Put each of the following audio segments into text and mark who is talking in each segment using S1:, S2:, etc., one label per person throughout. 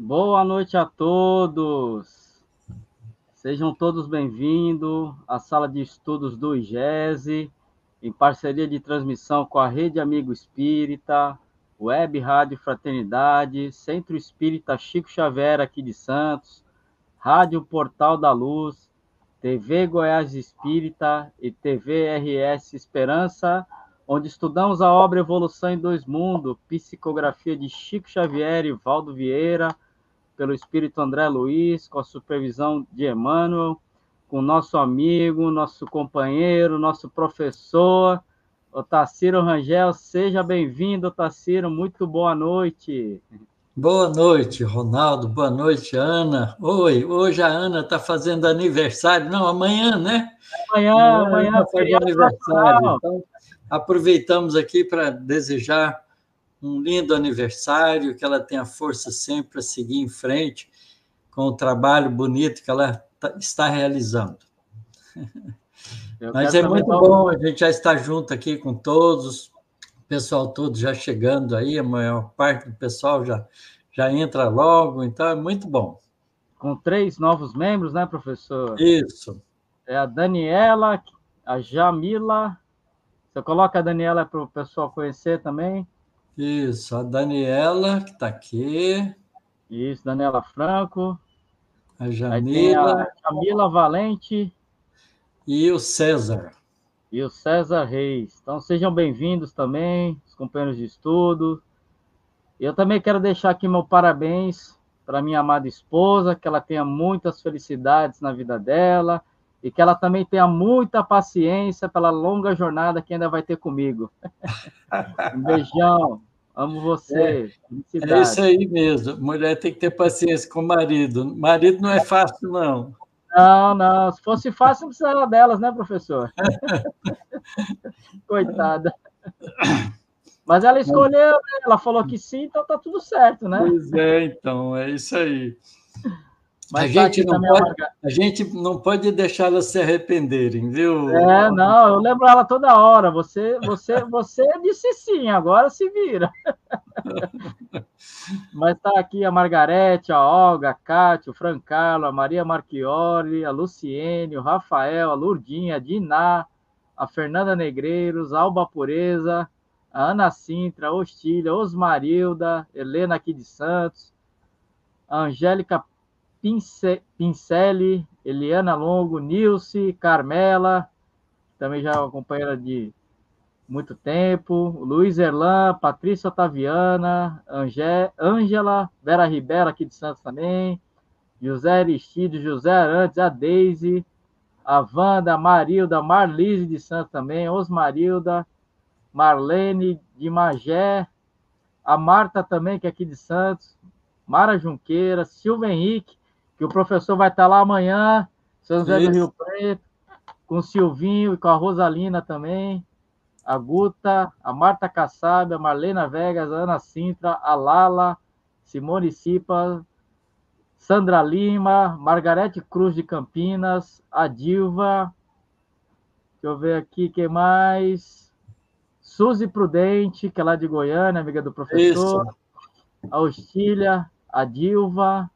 S1: Boa noite a todos. Sejam todos bem-vindos à sala de estudos do IGESE, em parceria de transmissão com a Rede Amigo Espírita, Web Rádio Fraternidade, Centro Espírita Chico Xavier aqui de Santos, Rádio Portal da Luz, TV Goiás Espírita e TV RS Esperança, onde estudamos a obra Evolução em Dois Mundos, psicografia de Chico Xavier e Valdo Vieira, pelo Espírito André Luiz, com a supervisão de Emmanuel, com nosso amigo, nosso companheiro, nosso professor, Otacílio Rangel. Seja bem-vindo, Otacílio, muito boa noite.
S2: Boa noite, Ronaldo, boa noite, Ana. Oi, hoje a Ana está fazendo aniversário, não, amanhã, né?
S1: Amanhã,
S2: Vai fazer aniversário, então aproveitamos aqui para desejar um lindo aniversário, que ela tenha força sempre para seguir em frente com o trabalho bonito que ela está realizando. Mas é muito bom a gente já estar junto aqui com todos, o pessoal todo já chegando aí, a maior parte do pessoal já entra logo, então é muito bom.
S1: Com 3 novos membros, né, professor?
S2: Isso.
S1: É a Daniela, a Jamila. Você coloca a Daniela para o pessoal conhecer também?
S2: Isso, a Daniela, que está aqui.
S1: Isso, Daniela Franco.
S2: A Jamila.
S1: Aí tem a Jamila Valente.
S2: E o César.
S1: E o César Reis. Então, sejam bem-vindos também, os companheiros de estudo. Eu também quero deixar aqui meu parabéns para minha amada esposa, que ela tenha muitas felicidades na vida dela e que ela também tenha muita paciência pela longa jornada que ainda vai ter comigo. Um beijão. Amo você.
S2: É isso aí mesmo. Mulher tem que ter paciência com o marido. Marido não é fácil, não.
S1: Não. Se fosse fácil, não precisava delas, né, professor? Coitada. Mas ela escolheu, né? Ela falou que sim, então tá tudo certo, né?
S2: Pois é, então, é isso aí.
S1: Mas
S2: a gente não pode deixar elas se arrependerem, viu?
S1: Não, eu lembro ela toda hora. Você disse sim, agora se vira. Mas está aqui a Margarete, a Olga, a Cátia, o Francarlo, a Maria Marchiori, a Luciene, o Rafael, a Lurdinha, a Diná, a Fernanda Negreiros, a Alba Pureza, a Ana Sintra, a Ostília, Osmarilda, Helena aqui de Santos, a Angélica Pincelli, Eliana Longo, Nilce, Carmela, também já é uma companheira de muito tempo, Luiz Erlan, Patrícia Otaviana, Ângela, Vera Ribeiro aqui de Santos também, José Aristides, José Arantes, a Deise, a Wanda, a Marilda, a Marlise de Santos também, Osmarilda, Marlene de Magé, a Marta também, que é aqui de Santos, Mara Junqueira, Silva Henrique, que o professor vai estar lá amanhã, São José do Rio Preto, com o Silvinho e com a Rosalina também, a Guta, a Marta Kassab, a Marlena Vegas, a Ana Sintra, a Lala, Simone Cipa, Sandra Lima, Margarete Cruz de Campinas, a Dilva, deixa eu ver aqui, quem mais? Suzy Prudente, que é lá de Goiânia, amiga do professor. Isso. A Ostília, a Dilva,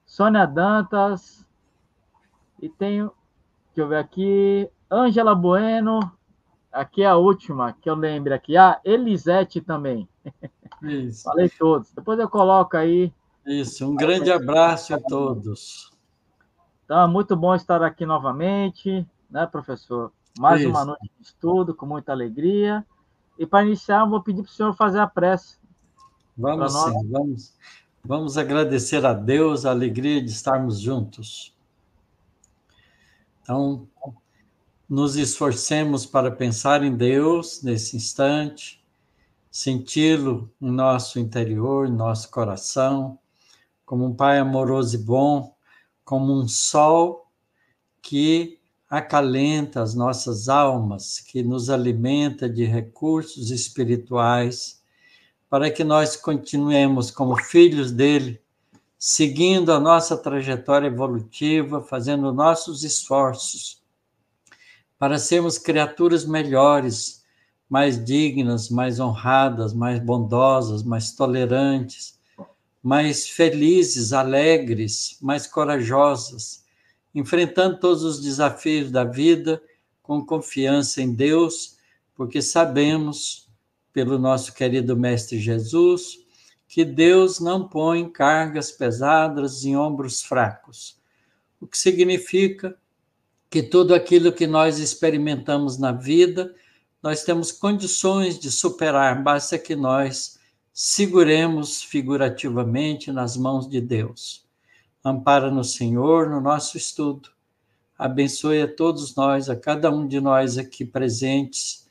S1: Sônia Dantas, e tenho, deixa eu ver aqui, Ângela Bueno, aqui é a última que eu lembro aqui, a Elisete também. Isso. Falei todos. Depois eu coloco aí.
S2: Isso, um grande abraço a todos.
S1: Então, é muito bom estar aqui novamente, né, professor? Mais uma noite de estudo, com muita alegria. E para iniciar, eu vou pedir para o senhor fazer a prece.
S2: Vamos sim, vamos agradecer a Deus a alegria de estarmos juntos. Então, nos esforcemos para pensar em Deus nesse instante, senti-lo em nosso interior, em nosso coração, como um Pai amoroso e bom, como um sol que acalenta as nossas almas, que nos alimenta de recursos espirituais, para que nós continuemos como filhos dele, seguindo a nossa trajetória evolutiva, fazendo nossos esforços para sermos criaturas melhores, mais dignas, mais honradas, mais bondosas, mais tolerantes, mais felizes, alegres, mais corajosas, enfrentando todos os desafios da vida com confiança em Deus, porque sabemos, pelo nosso querido Mestre Jesus, que Deus não põe cargas pesadas em ombros fracos, o que significa que tudo aquilo que nós experimentamos na vida, nós temos condições de superar, basta que nós seguremos figurativamente nas mãos de Deus. Ampara-nos, Senhor, no nosso estudo. Abençoe a todos nós, a cada um de nós aqui presentes,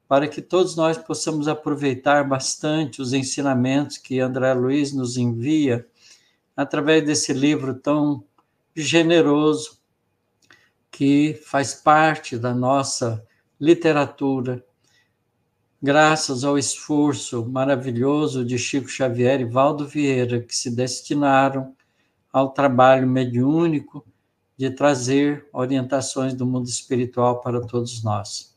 S2: para que todos nós possamos aproveitar bastante os ensinamentos que André Luiz nos envia através desse livro tão generoso, que faz parte da nossa literatura, graças ao esforço maravilhoso de Chico Xavier e Valdo Vieira, que se destinaram ao trabalho mediúnico de trazer orientações do mundo espiritual para todos nós.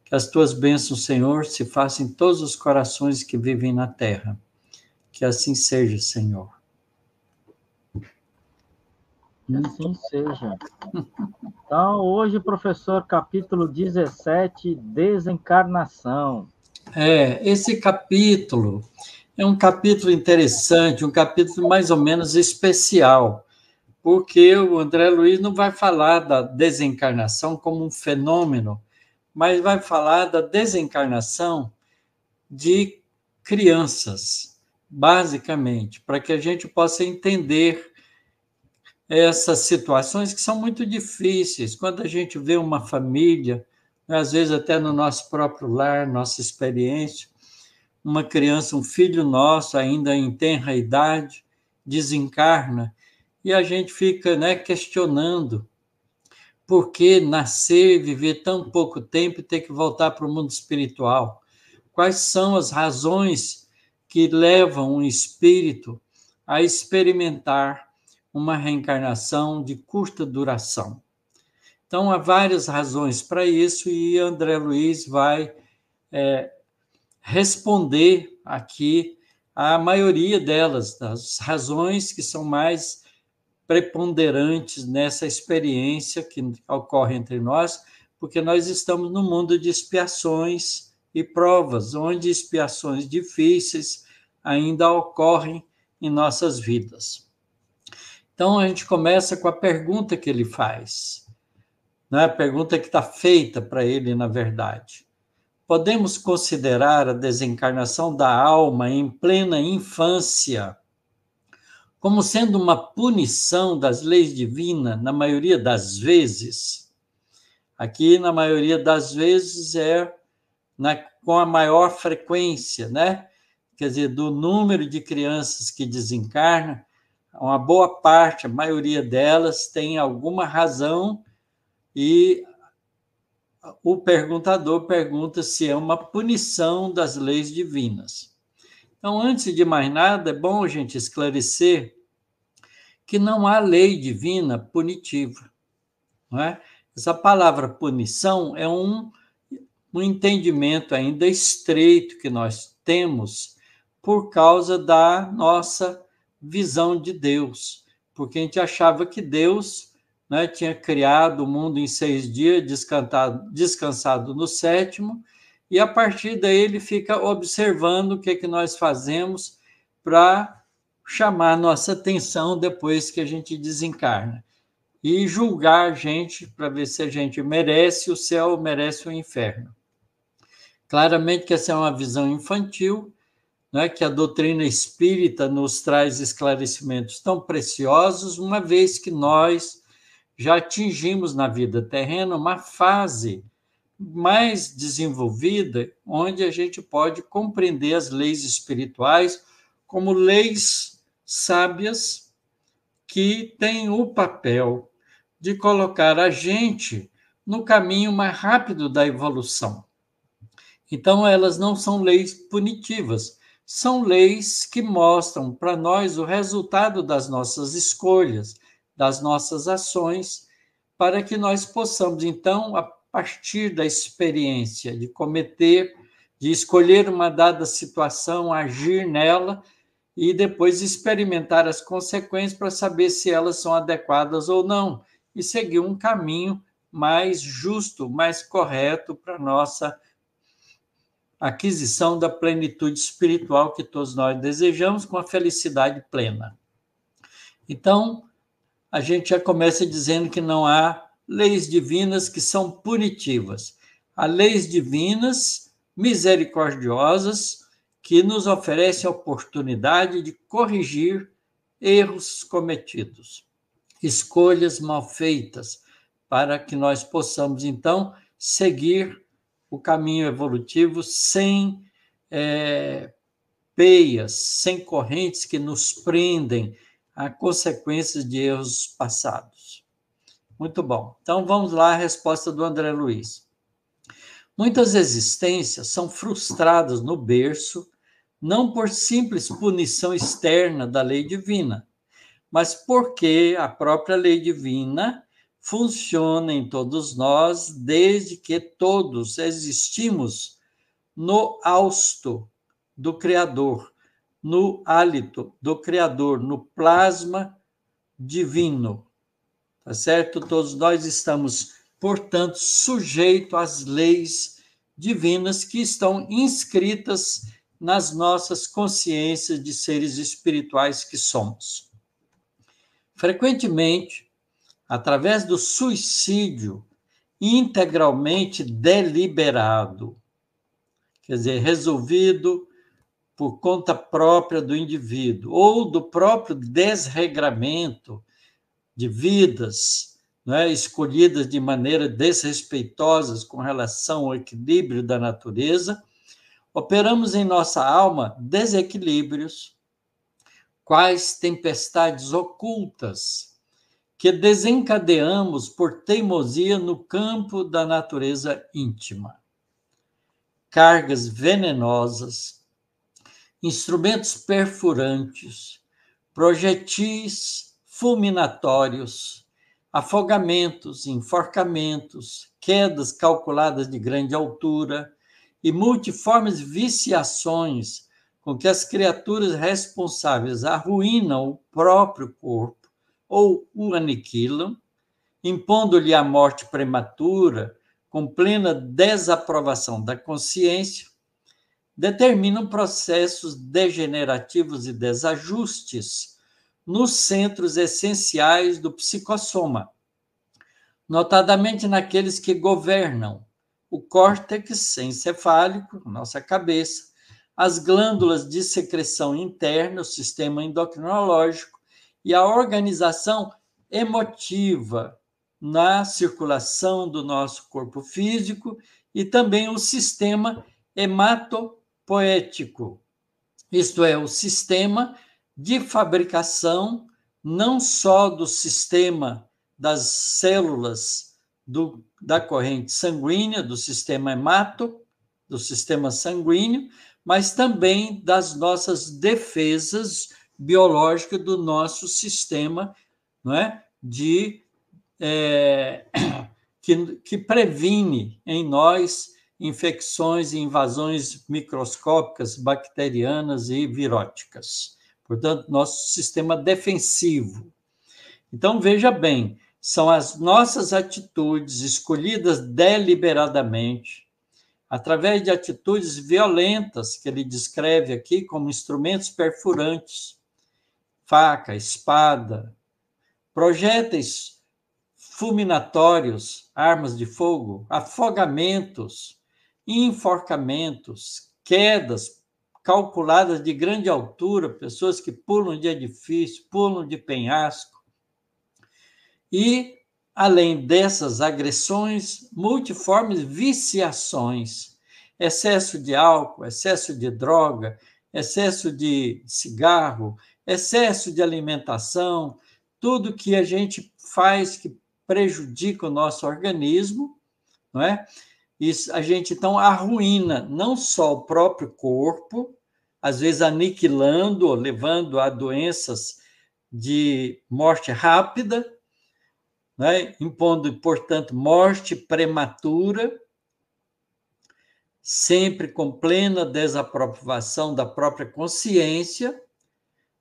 S2: Que as tuas bênçãos, Senhor, se façam em todos os corações que vivem na terra. Que assim seja, Senhor.
S1: Que assim seja. Então, hoje, professor, capítulo 17, Desencarnação.
S2: Esse capítulo é um capítulo interessante, um capítulo mais ou menos especial, porque o André Luiz não vai falar da desencarnação como um fenômeno, mas vai falar da desencarnação de crianças, basicamente, para que a gente possa entender essas situações que são muito difíceis. Quando a gente vê uma família, às vezes até no nosso próprio lar, nossa experiência, uma criança, um filho nosso, ainda em tenra idade, desencarna, e a gente fica, questionando por que nascer, viver tão pouco tempo e ter que voltar para o mundo espiritual. Quais são as razões que levam um espírito a experimentar uma reencarnação de curta duração? Então, há várias razões para isso, e André Luiz vai responder aqui a maioria delas, das razões que são mais preponderantes nessa experiência que ocorre entre nós, porque nós estamos no mundo de expiações e provas, onde expiações difíceis ainda ocorrem em nossas vidas. Então, a gente começa com a pergunta que ele faz, a pergunta que está feita para ele, na verdade. Podemos considerar a desencarnação da alma em plena infância como sendo uma punição das leis divinas, na maioria das vezes? Aqui, na maioria das vezes, com a maior frequência, Quer dizer, do número de crianças que desencarnam, uma boa parte, a maioria delas, tem alguma razão, e o perguntador pergunta se é uma punição das leis divinas. Então, antes de mais nada, é bom a gente esclarecer que não há lei divina punitiva. Não é? Essa palavra punição é um entendimento ainda estreito que nós temos por causa da nossa visão de Deus, porque a gente achava que Deus tinha criado o mundo em 6 dias, descansado no 7º, e a partir daí ele fica observando o que é que nós fazemos para chamar nossa atenção depois que a gente desencarna, e julgar a gente para ver se a gente merece o céu ou merece o inferno. Claramente que essa é uma visão infantil, que a doutrina espírita nos traz esclarecimentos tão preciosos, uma vez que nós já atingimos na vida terrena uma fase mais desenvolvida, onde a gente pode compreender as leis espirituais como leis sábias que têm o papel de colocar a gente no caminho mais rápido da evolução. Então, elas não são leis punitivas, são leis que mostram para nós o resultado das nossas escolhas, das nossas ações, para que nós possamos, então, a partir da experiência de escolher uma dada situação, agir nela e depois experimentar as consequências para saber se elas são adequadas ou não, e seguir um caminho mais justo, mais correto para a nossa aquisição da plenitude espiritual que todos nós desejamos, com a felicidade plena. Então, a gente já começa dizendo que não há leis divinas que são punitivas. Há leis divinas misericordiosas que nos oferecem a oportunidade de corrigir erros cometidos, escolhas mal feitas, para que nós possamos, então, seguir o caminho evolutivo sem peias, sem correntes que nos prendem a consequências de erros passados. Muito bom. Então, vamos lá, a resposta do André Luiz. Muitas existências são frustradas no berço, não por simples punição externa da lei divina, mas porque a própria lei divina funciona em todos nós desde que todos existimos no hausto do Criador, no hálito do Criador, no plasma divino. Tá certo? Todos nós estamos, portanto, sujeitos às leis divinas que estão inscritas nas nossas consciências de seres espirituais que somos. Frequentemente, através do suicídio integralmente deliberado, quer dizer, resolvido por conta própria do indivíduo, ou do próprio desregramento de vidas, escolhidas de maneira desrespeitosa com relação ao equilíbrio da natureza, operamos em nossa alma desequilíbrios, quais tempestades ocultas, que desencadeamos por teimosia no campo da natureza íntima. Cargas venenosas, instrumentos perfurantes, projetis fulminatórios, afogamentos, enforcamentos, quedas calculadas de grande altura e multiformes viciações com que as criaturas responsáveis arruinam o próprio corpo ou o aniquilam, impondo-lhe a morte prematura, com plena desaprovação da consciência, determinam processos degenerativos e desajustes nos centros essenciais do psicossoma, notadamente naqueles que governam o córtex encefálico, nossa cabeça, as glândulas de secreção interna, o sistema endocrinológico e a organização emotiva na circulação do nosso corpo físico e também o sistema hematopoético, isto é, o sistema de fabricação não só do sistema das células da corrente sanguínea, do sistema do sistema sanguíneo, mas também das nossas defesas biológicas do nosso sistema, não é? Que previne em nós infecções e invasões microscópicas, bacterianas e viróticas. Portanto, nosso sistema defensivo. Então, veja bem, são as nossas atitudes escolhidas deliberadamente, através de atitudes violentas, que ele descreve aqui como instrumentos perfurantes, faca, espada, projéteis fulminatórios, armas de fogo, afogamentos, enforcamentos, quedas calculadas de grande altura, pessoas que pulam de edifício, pulam de penhasco. E, além dessas agressões, multiformes viciações, excesso de álcool, excesso de droga, excesso de cigarro, excesso de alimentação, tudo que a gente faz que prejudica o nosso organismo, não é? Isso, a gente, então, arruína não só o próprio corpo, às vezes aniquilando ou levando a doenças de morte rápida, né? Impondo, portanto, morte prematura, sempre com plena desaprovação da própria consciência,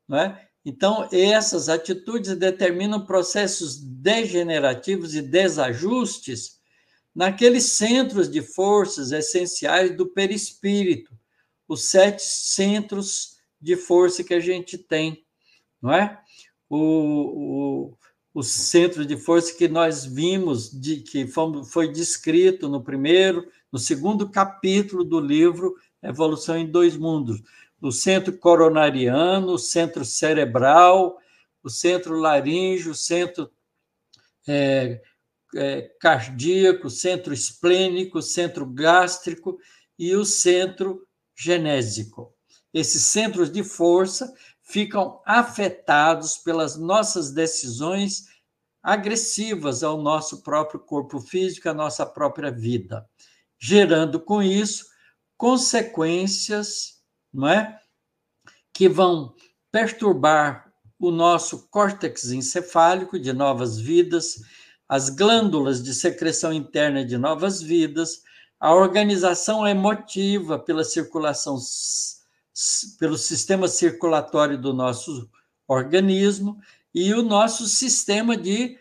S2: não é? Então, essas atitudes determinam processos degenerativos e desajustes naqueles centros de forças essenciais do perispírito, os 7 centros de força que a gente tem, não é? O centro de força que nós vimos, foi descrito no segundo capítulo do livro Evolução em Dois Mundos, o centro coronariano, o centro cerebral, o centro laríngeo, o centro cardíaco, centro esplênico, centro gástrico e o centro genésico. Esses centros de força ficam afetados pelas nossas decisões agressivas ao nosso próprio corpo físico, à nossa própria vida, gerando com isso consequências, não é? Que vão perturbar o nosso córtex encefálico de novas vidas, as glândulas de secreção interna de novas vidas, a organização emotiva pela circulação, pelo sistema circulatório do nosso organismo e o nosso sistema de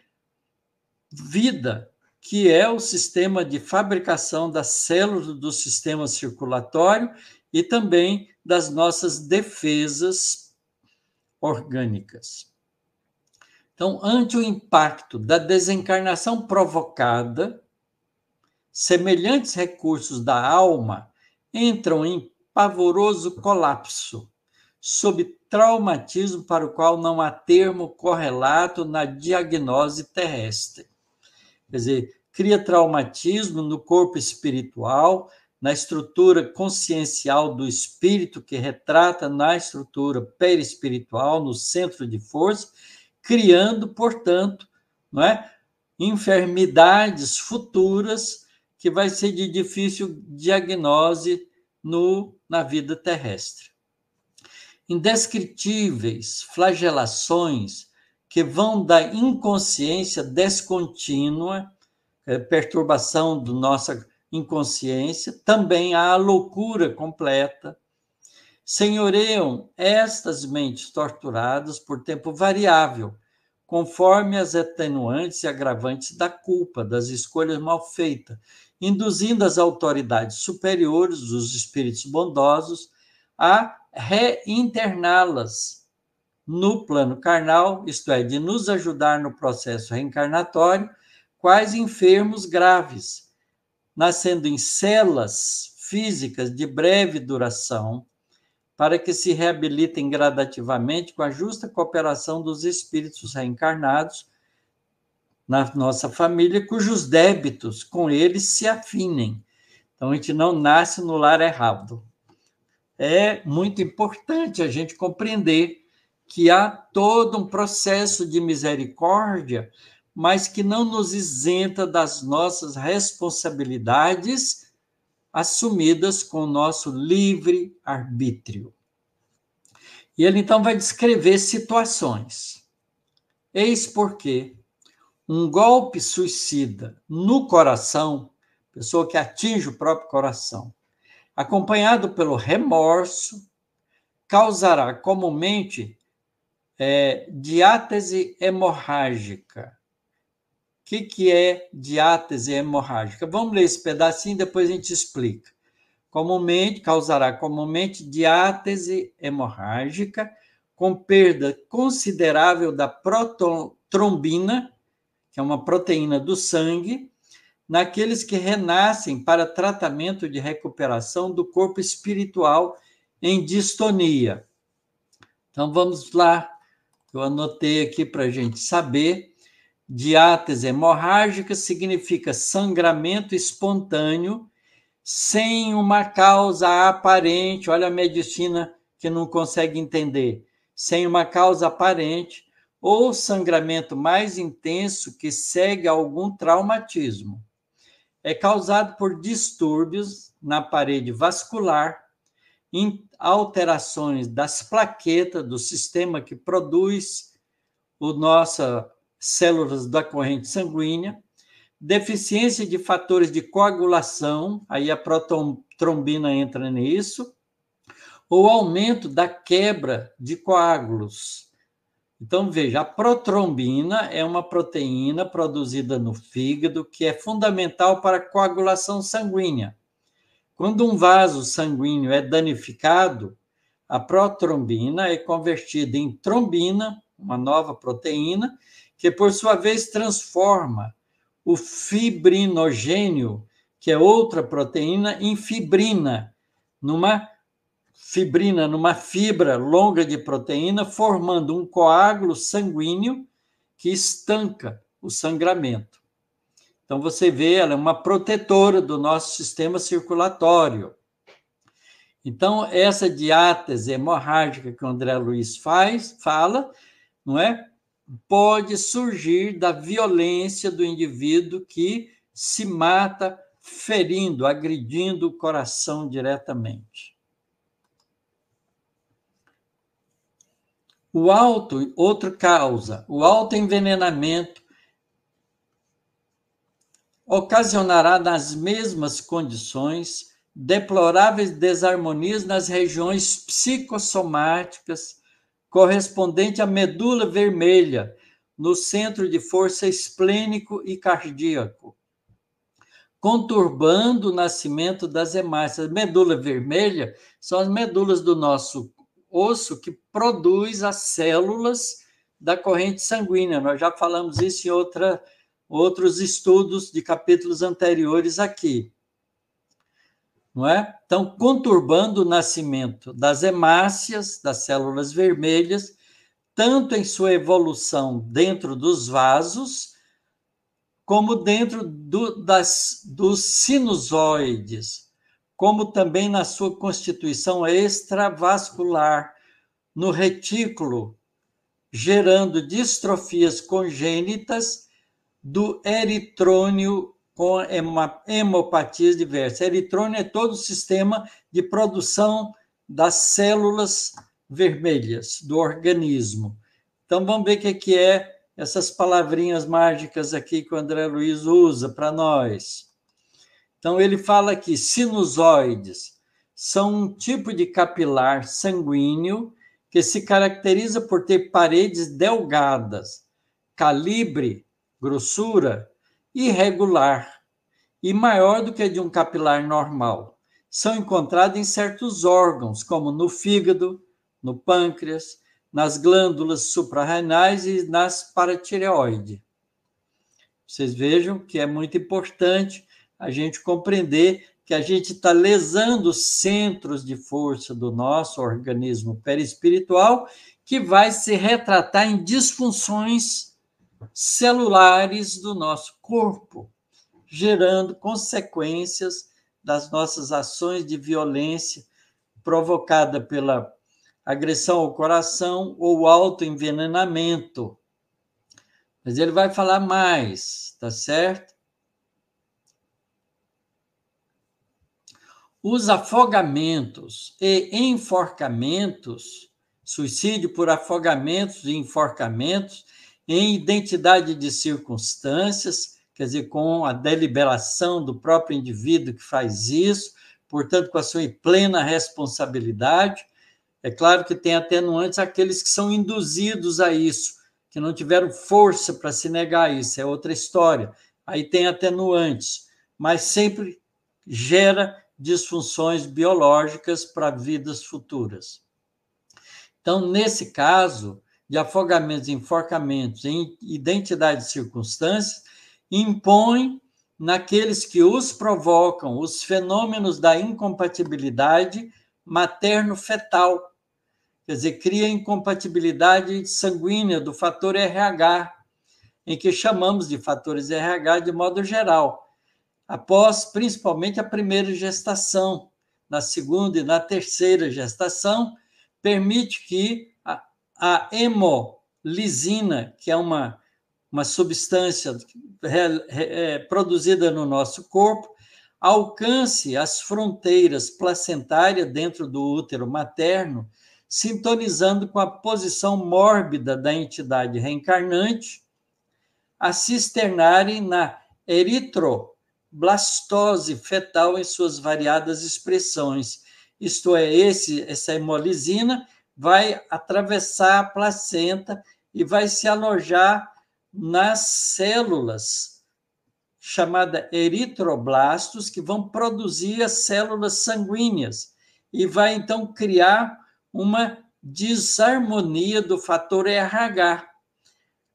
S2: vida, que é o sistema de fabricação das células do sistema circulatório e também das nossas defesas orgânicas. Então, ante o impacto da desencarnação provocada, semelhantes recursos da alma entram em pavoroso colapso, sob traumatismo para o qual não há termo correlato na diagnose terrestre. Quer dizer, cria traumatismo no corpo espiritual, na estrutura consciencial do espírito, que retrata na estrutura perispiritual, no centro de força, criando, portanto, não é, enfermidades futuras que vai ser de difícil diagnose na vida terrestre. Indescritíveis flagelações que vão da inconsciência descontínua, perturbação da nossa inconsciência, também à loucura completa, senhoreiam estas mentes torturadas por tempo variável, conforme as atenuantes e agravantes da culpa, das escolhas mal feitas, induzindo as autoridades superiores, os espíritos bondosos, a reinterná-las no plano carnal, isto é, de nos ajudar no processo reencarnatório, quais enfermos graves, nascendo em celas físicas de breve duração, para que se reabilitem gradativamente com a justa cooperação dos espíritos reencarnados na nossa família, cujos débitos com eles se afinem. Então, a gente não nasce no lar errado. É muito importante a gente compreender que há todo um processo de misericórdia, mas que não nos isenta das nossas responsabilidades assumidas com o nosso livre arbítrio. E ele, então, vai descrever situações. Eis porque um golpe suicida no coração, pessoa que atinge o próprio coração, acompanhado pelo remorso, causará comumente diátese hemorrágica. O que é diátese hemorrágica? Vamos ler esse pedacinho, depois a gente explica. Causará comumente diátese hemorrágica, com perda considerável da prototrombina, que é uma proteína do sangue, naqueles que renascem para tratamento de recuperação do corpo espiritual em distonia. Então, vamos lá. Eu anotei aqui para a gente saber. Diátese hemorrágica significa sangramento espontâneo, sem uma causa aparente. Olha a medicina que não consegue entender. Sem uma causa aparente, ou sangramento mais intenso que segue algum traumatismo. É causado por distúrbios na parede vascular, alterações das plaquetas do sistema que produz nossas células da corrente sanguínea, deficiência de fatores de coagulação, aí a prototrombina entra nisso, ou aumento da quebra de coágulos. Então, veja, a protrombina é uma proteína produzida no fígado que é fundamental para a coagulação sanguínea. Quando um vaso sanguíneo é danificado, a protrombina é convertida em trombina, uma nova proteína, que, por sua vez, transforma o fibrinogênio, que é outra proteína, em fibrina, numa fibra longa de proteína, formando um coágulo sanguíneo que estanca o sangramento. Então, você vê, ela é uma protetora do nosso sistema circulatório. Então, essa diátese hemorrágica que o André Luiz fala, não é? Pode surgir da violência do indivíduo que se mata ferindo, agredindo o coração diretamente. Outra causa, o autoenvenenamento ocasionará nas mesmas condições deploráveis desarmonias nas regiões psicossomáticas correspondente à medula vermelha, no centro de força esplênico e cardíaco, conturbando o nascimento das hemácias. Medula vermelha são as medulas do nosso osso que produz as células da corrente sanguínea. Nós já falamos isso em outros estudos de capítulos anteriores aqui. Não é? Então, conturbando o nascimento das hemácias, das células vermelhas, tanto em sua evolução dentro dos vasos, como dentro dos sinusoides, como também na sua constituição extravascular, no retículo, gerando distrofias congênitas do eritrônio com hemopatias diversas. Eritrônio é todo o sistema de produção das células vermelhas do organismo. Então, vamos ver o que é essas palavrinhas mágicas aqui que o André Luiz usa para nós. Então, ele fala que sinusoides são um tipo de capilar sanguíneo que se caracteriza por ter paredes delgadas, calibre, grossura, irregular e maior do que a de um capilar normal. São encontrados em certos órgãos, como no fígado, no pâncreas, nas glândulas suprarrenais e nas paratireoide. Vocês vejam que é muito importante a gente compreender que a gente está lesando os centros de força do nosso organismo perispiritual, que vai se retratar em disfunções celulares do nosso corpo, gerando consequências das nossas ações de violência provocada pela agressão ao coração ou autoenvenenamento. Mas ele vai falar mais, tá certo? Os afogamentos e enforcamentos, suicídio por afogamentos e enforcamentos, em identidade de circunstâncias, quer dizer, com a deliberação do próprio indivíduo que faz isso, portanto, com a sua plena responsabilidade. É claro que tem atenuantes aqueles que são induzidos a isso, que não tiveram força para se negar a isso, é outra história. Aí tem atenuantes, mas sempre gera disfunções biológicas para vidas futuras. Então, nesse caso de afogamentos e enforcamentos em identidade de circunstâncias, impõe naqueles que os provocam os fenômenos da incompatibilidade materno-fetal, quer dizer, cria incompatibilidade sanguínea do fator RH, em que chamamos de fatores RH de modo geral, após principalmente a primeira gestação, na segunda e na terceira gestação, permite que a hemolisina, que é uma substância produzida no nosso corpo, alcance as fronteiras placentárias dentro do útero materno, sintonizando com a posição mórbida da entidade reencarnante, a se externarem na eritroblastose fetal em suas variadas expressões. isto é, essa hemolisina vai atravessar a placenta e vai se alojar nas células chamadas eritroblastos, que vão produzir as células sanguíneas e vai, então, criar uma desarmonia do fator RH.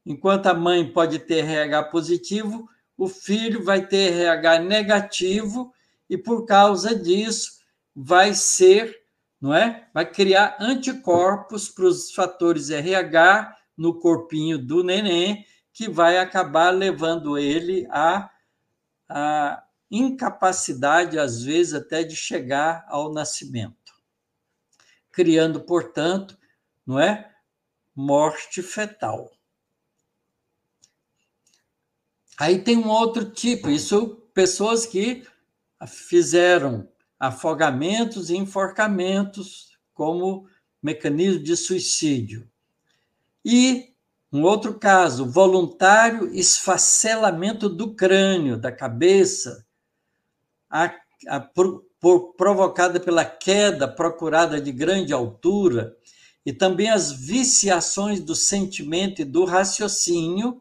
S2: Enquanto a mãe pode ter RH positivo, o filho vai ter RH negativo e, por causa disso, vai ser, não é? Vai criar anticorpos para os fatores RH no corpinho do neném, que vai acabar levando ele à incapacidade, às vezes, até de chegar ao nascimento, criando, portanto, não é? Morte fetal. Aí tem um outro tipo, isso pessoas que fizeram afogamentos e enforcamentos como mecanismo de suicídio. E um outro caso, voluntário esfacelamento do crânio, da cabeça, provocada pela queda procurada de grande altura, e também as viciações do sentimento e do raciocínio,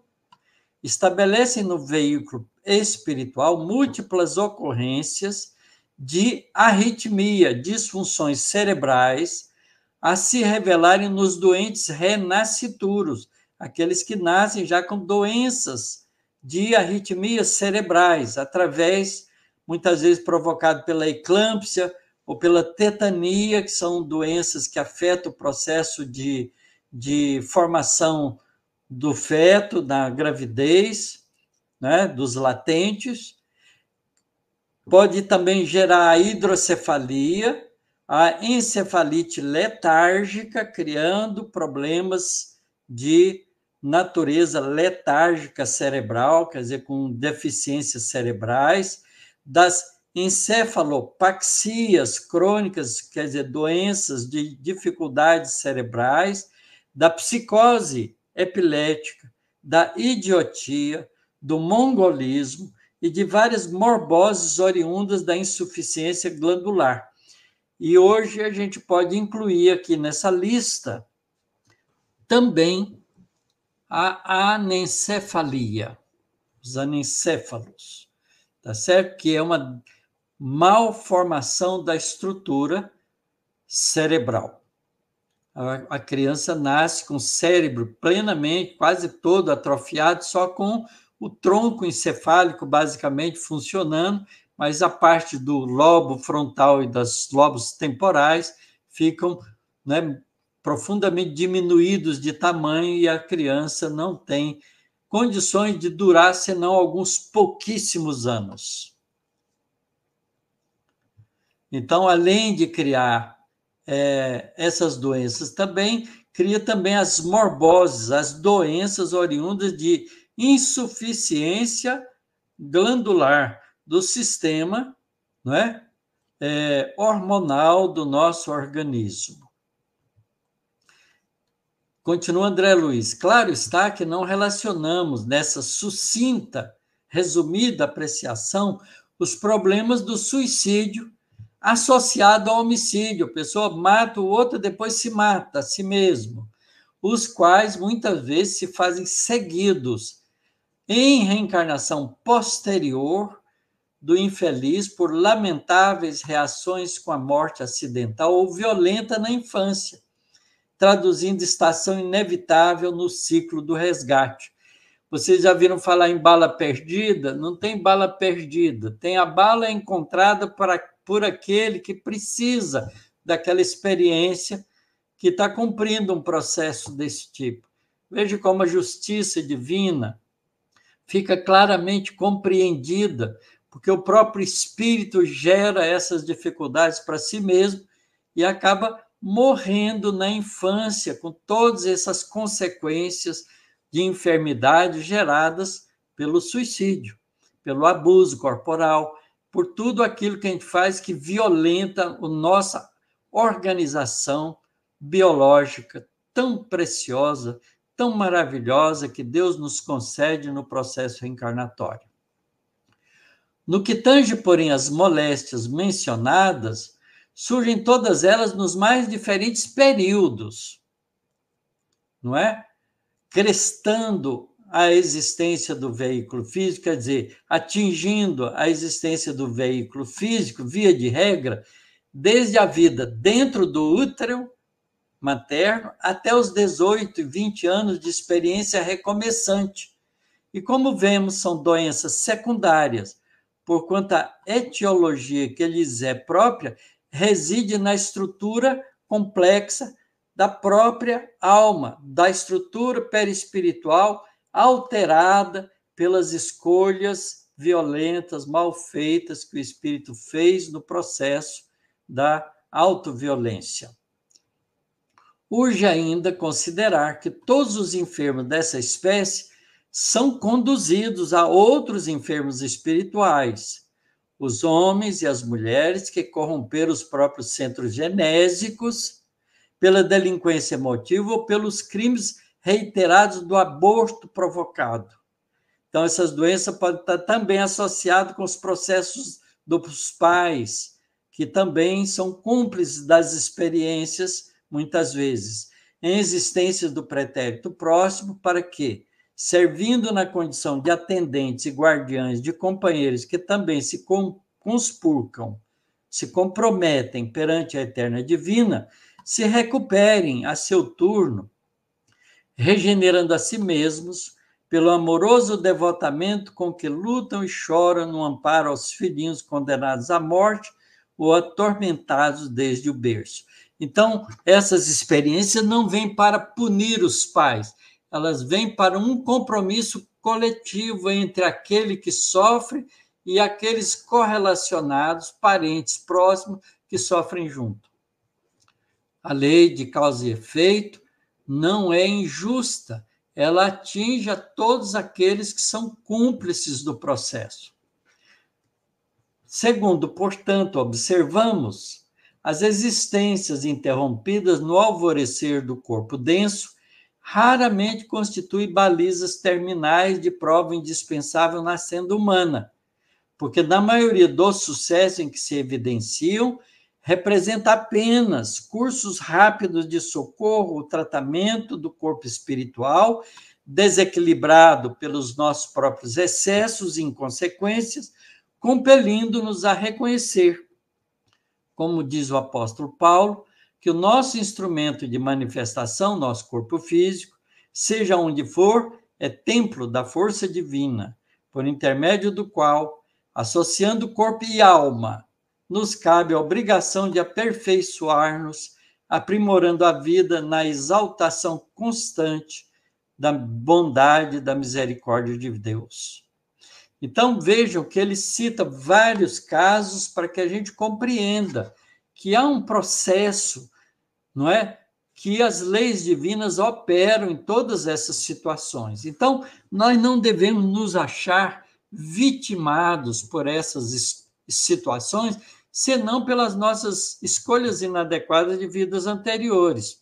S2: estabelecem no veículo espiritual múltiplas ocorrências de arritmia, disfunções cerebrais, a se revelarem nos doentes renascituros, aqueles que nascem já com doenças de arritmias cerebrais, através, muitas vezes, provocado pela eclâmpsia ou pela tetania, que são doenças que afetam o processo de formação do feto na gravidez, né, dos latentes. Pode também gerar a hidrocefalia, a encefalite letárgica, criando problemas de natureza letárgica cerebral, quer dizer, com deficiências cerebrais, das encefalopaxias crônicas, quer dizer, doenças de dificuldades cerebrais, da psicose epilética, da idiotia, do mongolismo e de várias morboses oriundas da insuficiência glandular. E hoje a gente pode incluir aqui nessa lista também a anencefalia, os anencéfalos, tá certo? Que é uma malformação da estrutura cerebral. A criança nasce com o cérebro plenamente, quase todo atrofiado, só com o tronco encefálico basicamente funcionando, mas a parte do lobo frontal e dos lobos temporais ficam, né, profundamente diminuídos de tamanho e a criança não tem condições de durar senão alguns pouquíssimos anos. Então, além de criar essas doenças também, cria também as morboses, as doenças oriundas de insuficiência glandular do sistema, não é? Hormonal do nosso organismo. Continua André Luiz. Claro está que não relacionamos nessa sucinta, resumida apreciação os problemas do suicídio associado ao homicídio. A pessoa mata o outro, depois se mata a si mesmo, os quais muitas vezes se fazem seguidos em reencarnação posterior do infeliz por lamentáveis reações com a morte acidental ou violenta na infância, traduzindo estação inevitável no ciclo do resgate. Vocês já viram falar em bala perdida? Não tem bala perdida, tem a bala encontrada por aquele que precisa daquela experiência, que está cumprindo um processo desse tipo. Veja como a justiça divina fica claramente compreendida, porque o próprio espírito gera essas dificuldades para si mesmo e acaba morrendo na infância, com todas essas consequências de enfermidades geradas pelo suicídio, pelo abuso corporal, por tudo aquilo que a gente faz que violenta a nossa organização biológica tão preciosa, tão maravilhosa que Deus nos concede no processo reencarnatório. No que tange, porém, as moléstias mencionadas, surgem todas elas nos mais diferentes períodos, não é? Crestando a existência do veículo físico, quer dizer, atingindo a existência do veículo físico, via de regra, desde a vida dentro do útero materno até os 18 e 20 anos de experiência recomeçante. E como vemos, são doenças secundárias, porquanto a etiologia que lhes é própria reside na estrutura complexa da própria alma, da estrutura perispiritual alterada pelas escolhas violentas, mal feitas que o espírito fez no processo da autoviolência. Urge ainda considerar que todos os enfermos dessa espécie são conduzidos a outros enfermos espirituais, os homens e as mulheres que corromperam os próprios centros genésicos pela delinquência emotiva ou pelos crimes reiterados do aborto provocado. Então, essas doenças podem estar também associadas com os processos dos pais, que também são cúmplices das experiências, muitas vezes, em existências do pretérito próximo, para que, servindo na condição de atendentes e guardiães de companheiros que também se conspurcam, se comprometem perante a eterna divina, se recuperem a seu turno, regenerando a si mesmos pelo amoroso devotamento com que lutam e choram no amparo aos filhinhos condenados à morte ou atormentados desde o berço. Então, essas experiências não vêm para punir os pais, elas vêm para um compromisso coletivo entre aquele que sofre e aqueles correlacionados, parentes próximos, que sofrem junto. A lei de causa e efeito não é injusta, ela atinge a todos aqueles que são cúmplices do processo. Segundo, portanto, observamos as existências interrompidas no alvorecer do corpo denso raramente constituem balizas terminais de prova indispensável na senda humana, porque na maioria dos sucessos em que se evidenciam, representa apenas cursos rápidos de socorro ou tratamento do corpo espiritual, desequilibrado pelos nossos próprios excessos e inconsequências, compelindo-nos a reconhecer, como diz o apóstolo Paulo, que o nosso instrumento de manifestação, nosso corpo físico, seja onde for, é templo da força divina, por intermédio do qual, associando corpo e alma, nos cabe a obrigação de aperfeiçoar-nos, aprimorando a vida na exaltação constante da bondade e da misericórdia de Deus. Então, vejam que ele cita vários casos para que a gente compreenda que há um processo, não é? Que as leis divinas operam em todas essas situações. Então, nós não devemos nos achar vitimados por essas situações, senão pelas nossas escolhas inadequadas de vidas anteriores.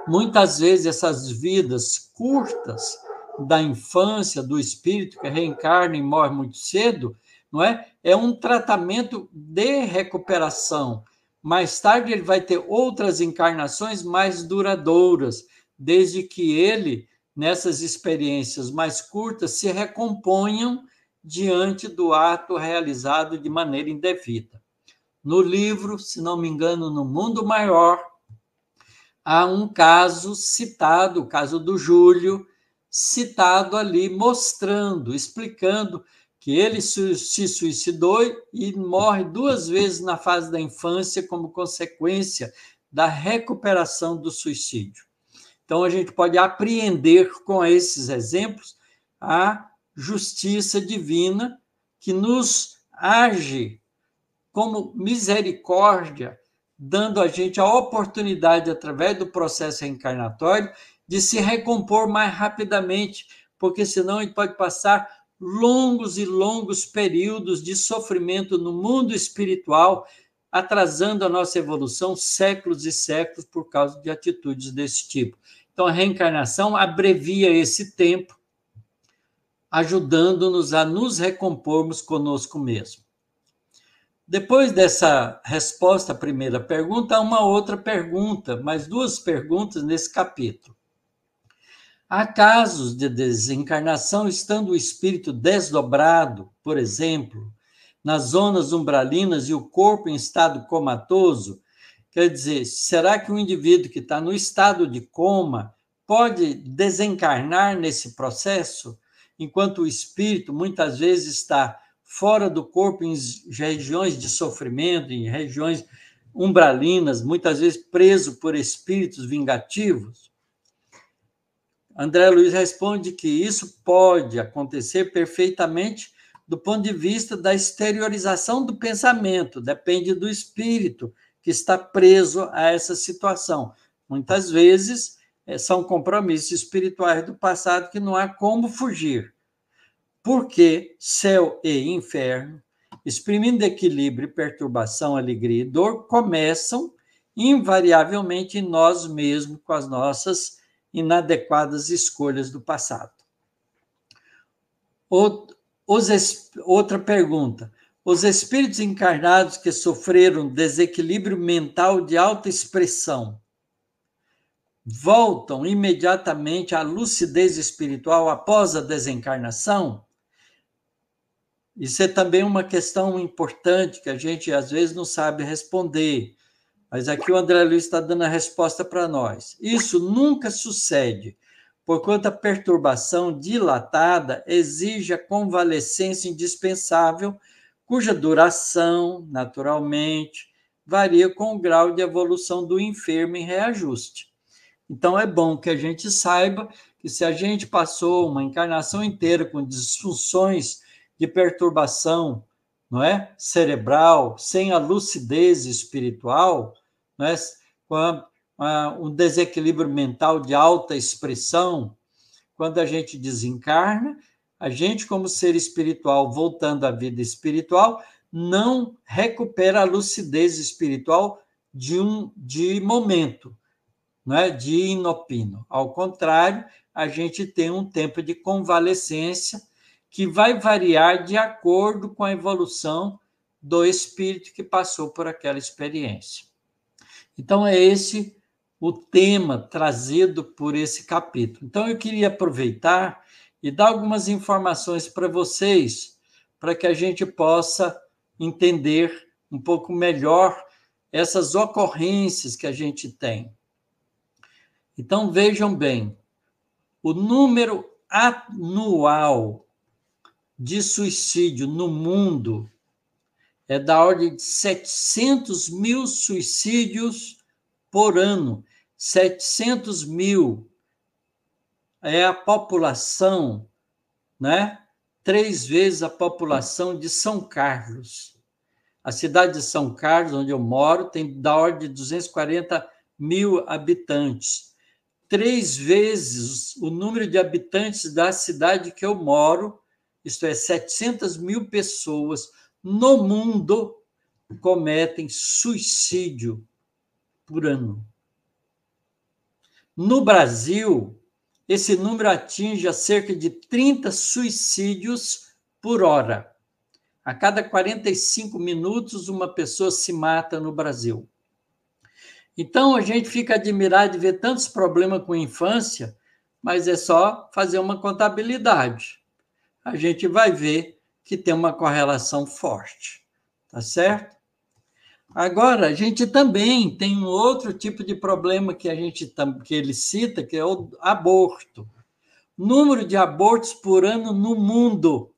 S2: Muitas vezes, essas vidas curtas da infância, do espírito que reencarna e morre muito cedo, não é? É um tratamento de recuperação. Mais tarde, ele vai ter outras encarnações mais duradouras, desde que ele, nessas experiências mais curtas, se recomponham diante do ato realizado de maneira indevida. No livro, se não me engano, No Mundo Maior, há um caso citado, o caso do Júlio, citado ali, mostrando, explicando que ele se suicidou e morre 2 vezes na fase da infância como consequência da recuperação do suicídio. Então, a gente pode apreender com esses exemplos a justiça divina que nos age como misericórdia, dando a gente a oportunidade, através do processo reencarnatório, de se recompor mais rapidamente, porque senão a gente pode passar longos e longos períodos de sofrimento no mundo espiritual, atrasando a nossa evolução séculos e séculos por causa de atitudes desse tipo. Então, a reencarnação abrevia esse tempo, ajudando-nos a nos recompormos conosco mesmo. Depois dessa resposta à primeira pergunta, há uma outra pergunta, mais duas perguntas nesse capítulo. Há casos de desencarnação estando o espírito desdobrado, por exemplo, nas zonas umbralinas e o corpo em estado comatoso? Quer dizer, será que o indivíduo que está no estado de coma pode desencarnar nesse processo, enquanto o espírito muitas vezes está fora do corpo, em regiões de sofrimento, em regiões umbralinas, muitas vezes preso por espíritos vingativos? André Luiz responde que isso pode acontecer perfeitamente do ponto de vista da exteriorização do pensamento, depende do espírito que está preso a essa situação. Muitas vezes são compromissos espirituais do passado que não há como fugir, porque céu e inferno, exprimindo equilíbrio, perturbação, alegria e dor, começam invariavelmente em nós mesmos, com as nossas inadequadas escolhas do passado. Outra pergunta. Os espíritos encarnados que sofreram desequilíbrio mental de alta expressão voltam imediatamente à lucidez espiritual após a desencarnação? Isso é também uma questão importante que a gente às vezes não sabe responder, mas aqui o André Luiz está dando a resposta para nós. Isso nunca sucede, porquanto a perturbação dilatada exige a convalescência indispensável, cuja duração, naturalmente, varia com o grau de evolução do enfermo em reajuste. Então, é bom que a gente saiba que se a gente passou uma encarnação inteira com disfunções de perturbação, não é, cerebral, sem a lucidez espiritual, não é, com um desequilíbrio mental de alta expressão, quando a gente desencarna, a gente, como ser espiritual, voltando à vida espiritual, não recupera a lucidez espiritual de momento, não é? De inopino. Ao contrário, a gente tem um tempo de convalescência que vai variar de acordo com a evolução do espírito que passou por aquela experiência. Então, é esse o tema trazido por esse capítulo. Então, eu queria aproveitar e dar algumas informações para vocês, para que a gente possa entender um pouco melhor essas ocorrências que a gente tem. Então, vejam bem, o número anual de suicídio no mundo é da ordem de 700 mil suicídios por ano. 700 mil é a população, né? 3 vezes a população de São Carlos. A cidade de São Carlos, onde eu moro, tem da ordem de 240 mil habitantes. 3 vezes o número de habitantes da cidade que eu moro, isto é, 700 mil pessoas no mundo cometem suicídio por ano. No Brasil, esse número atinge a cerca de 30 suicídios por hora. A cada 45 minutos, uma pessoa se mata no Brasil. Então, a gente fica admirado de ver tantos problemas com a infância, mas é só fazer uma contabilidade. A gente vai ver que tem uma correlação forte, tá certo? Agora, a gente também tem um outro tipo de problema que ele cita, que é o aborto. O número de abortos por ano no mundo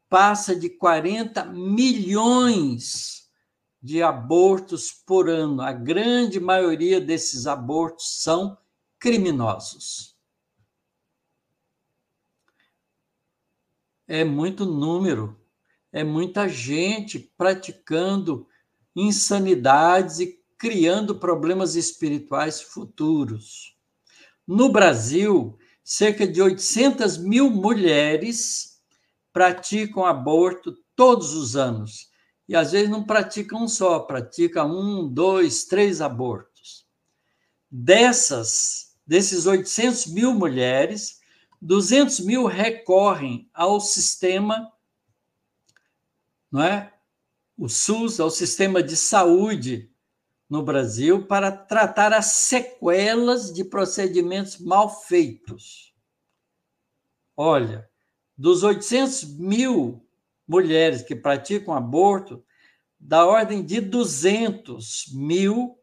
S2: passa de 40 milhões de abortos por ano. A grande maioria desses abortos são criminosos. É muito número, é muita gente praticando insanidades e criando problemas espirituais futuros. No Brasil, cerca de 800 mil mulheres praticam aborto todos os anos. E às vezes não praticam um só, praticam 1, 2, 3 abortos. Desses 800 mil mulheres, 200 mil recorrem ao sistema, não é, o SUS é o sistema de saúde no Brasil para tratar as sequelas de procedimentos mal feitos. Olha, dos 800 mil mulheres que praticam aborto, da ordem de 200 mil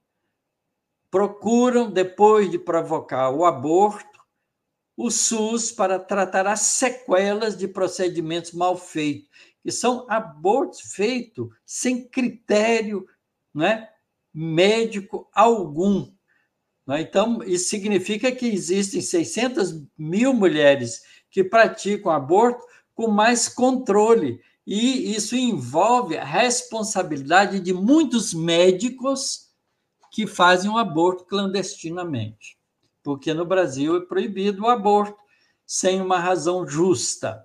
S2: procuram, depois de provocar o aborto, o SUS para tratar as sequelas de procedimentos mal feitos, que são abortos feitos sem critério, né, médico algum. Então, isso significa que existem 600 mil mulheres que praticam aborto com mais controle, e isso envolve a responsabilidade de muitos médicos que fazem o aborto clandestinamente, porque no Brasil é proibido o aborto sem uma razão justa.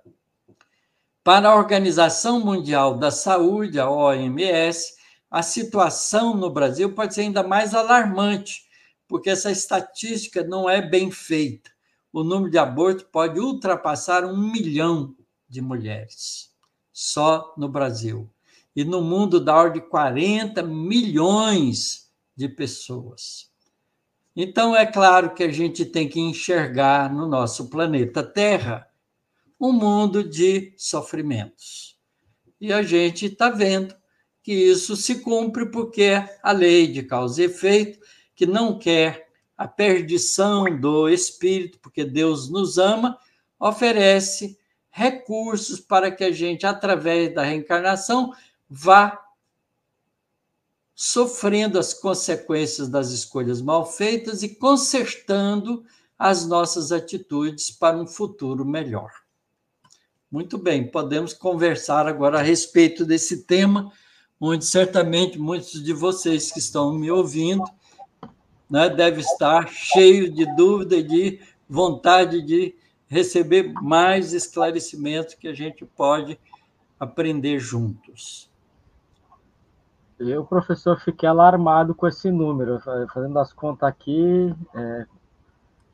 S2: Para a Organização Mundial da Saúde, a OMS, a situação no Brasil pode ser ainda mais alarmante, porque essa estatística não é bem feita. O número de abortos pode ultrapassar 1 milhão de mulheres, só no Brasil. E no mundo dá ordem de 40 milhões de pessoas. Então, é claro que a gente tem que enxergar no nosso planeta Terra um mundo de sofrimentos. E a gente está vendo que isso se cumpre porque a lei de causa e efeito, que não quer a perdição do espírito, porque Deus nos ama, oferece recursos para que a gente, através da reencarnação, vá sofrendo as consequências das escolhas mal feitas e consertando as nossas atitudes para um futuro melhor. Muito bem, podemos conversar agora a respeito desse tema, onde certamente muitos de vocês que estão me ouvindo, né, devem estar cheios de dúvida e de vontade de receber mais esclarecimento que a gente pode aprender juntos.
S1: Eu, professor, fiquei alarmado com esse número. Fazendo as contas aqui, é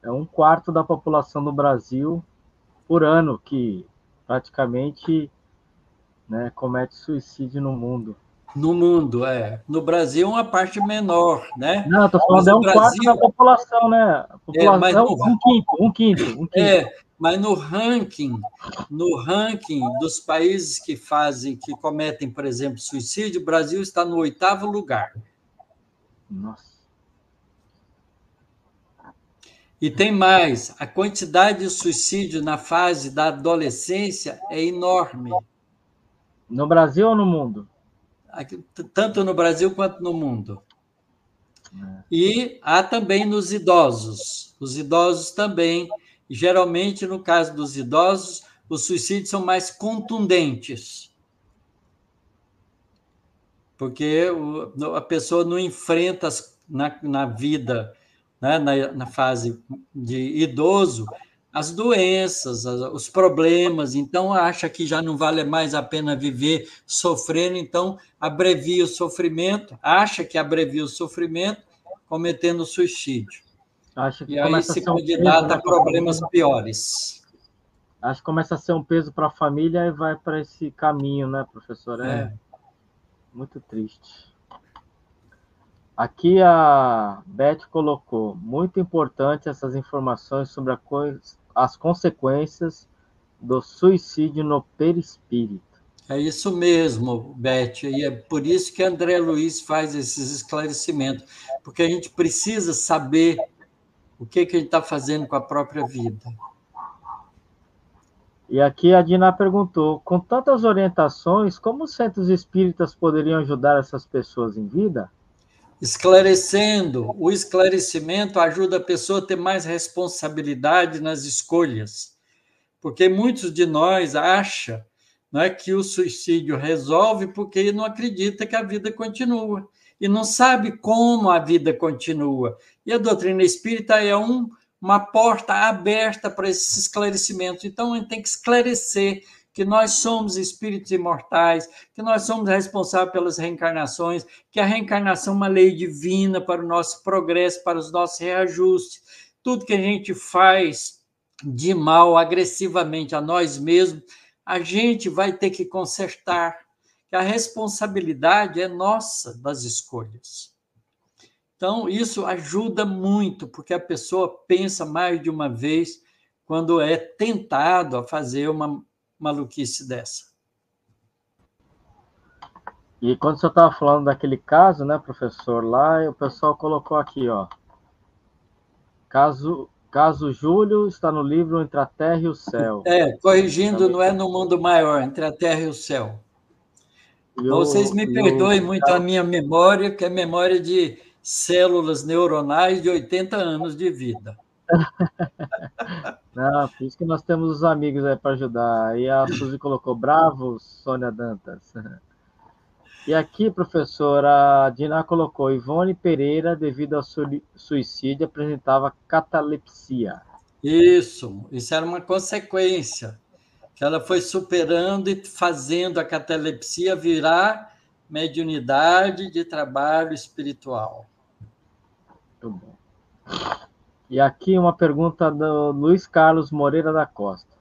S1: 1/4 da população do Brasil por ano que praticamente, né, comete suicídio no mundo.
S2: No mundo, No Brasil, uma parte menor, né?
S1: Não, estou falando, é 1/4 da população, né? A população,
S2: mas
S1: um quinto.
S2: Mas no ranking dos países que cometem, por exemplo, suicídio, o Brasil está no 8º lugar.
S1: Nossa.
S2: E tem mais, a quantidade de suicídio na fase da adolescência é enorme.
S1: No Brasil ou no mundo?
S2: Tanto no Brasil quanto no mundo. E há também nos idosos. Os idosos também, geralmente, no caso dos idosos, os suicídios são mais contundentes. Porque a pessoa não enfrenta na vida, né, na fase de idoso, as doenças, os problemas, então acha que já não vale mais a pena viver sofrendo, então abrevia o sofrimento, acha que abrevia o sofrimento, cometendo suicídio.
S1: Acho que
S2: e aí se candidata a problemas piores.
S1: Acho que começa a ser um peso para a família e vai para esse caminho, né, professor? É muito triste. Aqui a Beth colocou, muito importante essas informações sobre as consequências do suicídio no perispírito.
S2: É isso mesmo, Beth, e é por isso que André Luiz faz esses esclarecimentos, porque a gente precisa saber o que a gente está fazendo com a própria vida.
S1: E aqui a Dina perguntou, com tantas orientações, como os centros espíritas poderiam ajudar essas pessoas em vida?
S2: Esclarecendo. O esclarecimento ajuda a pessoa a ter mais responsabilidade nas escolhas, porque muitos de nós acham, né, que o suicídio resolve porque não acredita que a vida continua e não sabe como a vida continua. E a doutrina espírita é uma porta aberta para esses esclarecimentos. Então, a gente tem que esclarecer que nós somos espíritos imortais, que nós somos responsáveis pelas reencarnações, que a reencarnação é uma lei divina para o nosso progresso, para os nossos reajustes. Tudo que a gente faz de mal agressivamente a nós mesmos, a gente vai ter que consertar. que a responsabilidade é nossa das escolhas. Então, isso ajuda muito, porque a pessoa pensa mais de uma vez quando é tentado a fazer uma maluquice dessa.
S1: E quando o senhor estava falando daquele caso, né, professor, lá o pessoal colocou aqui, ó. Caso Júlio está no livro Entre a Terra e o Céu.
S2: Corrigindo,
S1: Também.
S2: não é no mundo maior, entre a terra e o céu.
S1: E
S2: Vocês me perdoem muito a minha memória, que é memória de células neuronais de 80 anos de vida.
S1: Não, por isso que nós temos os amigos aí para ajudar. E a Suzy colocou, bravo, Sônia Dantas. E aqui, professora, a Dina colocou, Ivone Pereira, devido ao suicídio, apresentava catalepsia.
S2: Isso era uma consequência, que ela foi superando e fazendo a catalepsia virar mediunidade de trabalho espiritual.
S1: Muito bom. E aqui uma pergunta do Luiz Carlos Moreira da Costa.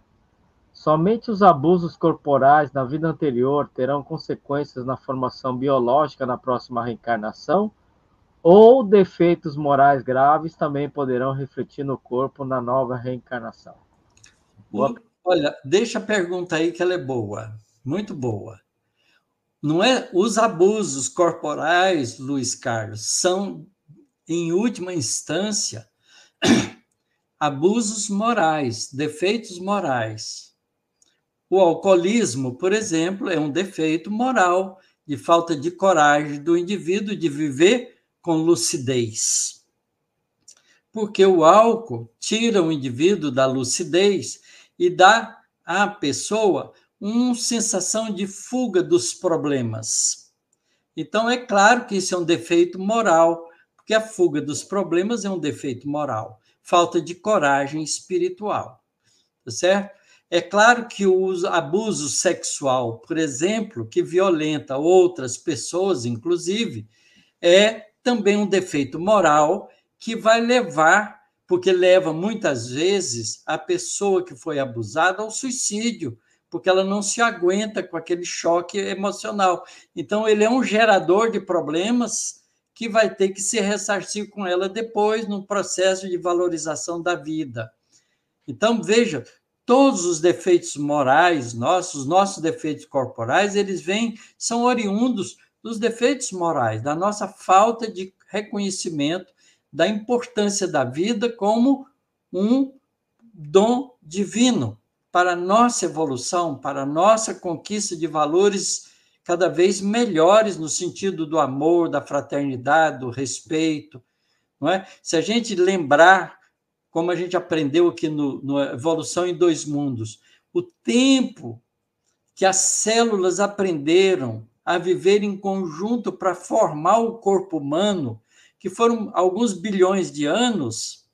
S1: Somente os abusos corporais na vida anterior terão consequências na formação biológica na próxima reencarnação? Ou defeitos morais graves também poderão refletir no corpo na nova reencarnação?
S2: Olha, deixa a pergunta aí que ela é boa, muito boa. Não é os abusos corporais, Luiz Carlos, são, em última instância, abusos morais, defeitos morais. O alcoolismo, por exemplo, é um defeito moral de falta de coragem do indivíduo de viver com lucidez. Porque o álcool tira o indivíduo da lucidez e dá à pessoa uma sensação de fuga dos problemas. Então, é claro que isso é um defeito moral, porque a fuga dos problemas é um defeito moral, falta de coragem espiritual, tá certo? É claro que o abuso sexual, por exemplo, que violenta outras pessoas, inclusive, é também um defeito moral que vai levar, porque leva muitas vezes a pessoa que foi abusada ao suicídio, porque ela não se aguenta com aquele choque emocional. Então, ele é um gerador de problemas que vai ter que se ressarcir com ela depois, no processo de valorização da vida. Então, veja, todos os defeitos morais nossos, os nossos defeitos corporais, eles são oriundos dos defeitos morais, da nossa falta de reconhecimento da importância da vida como um dom divino para a nossa evolução, para a nossa conquista de valores cada vez melhores no sentido do amor, da fraternidade, do respeito, não é? Se a gente lembrar, como a gente aprendeu aqui no Evolução em Dois Mundos, o tempo que as células aprenderam a viver em conjunto para formar o corpo humano, que foram alguns bilhões de anos,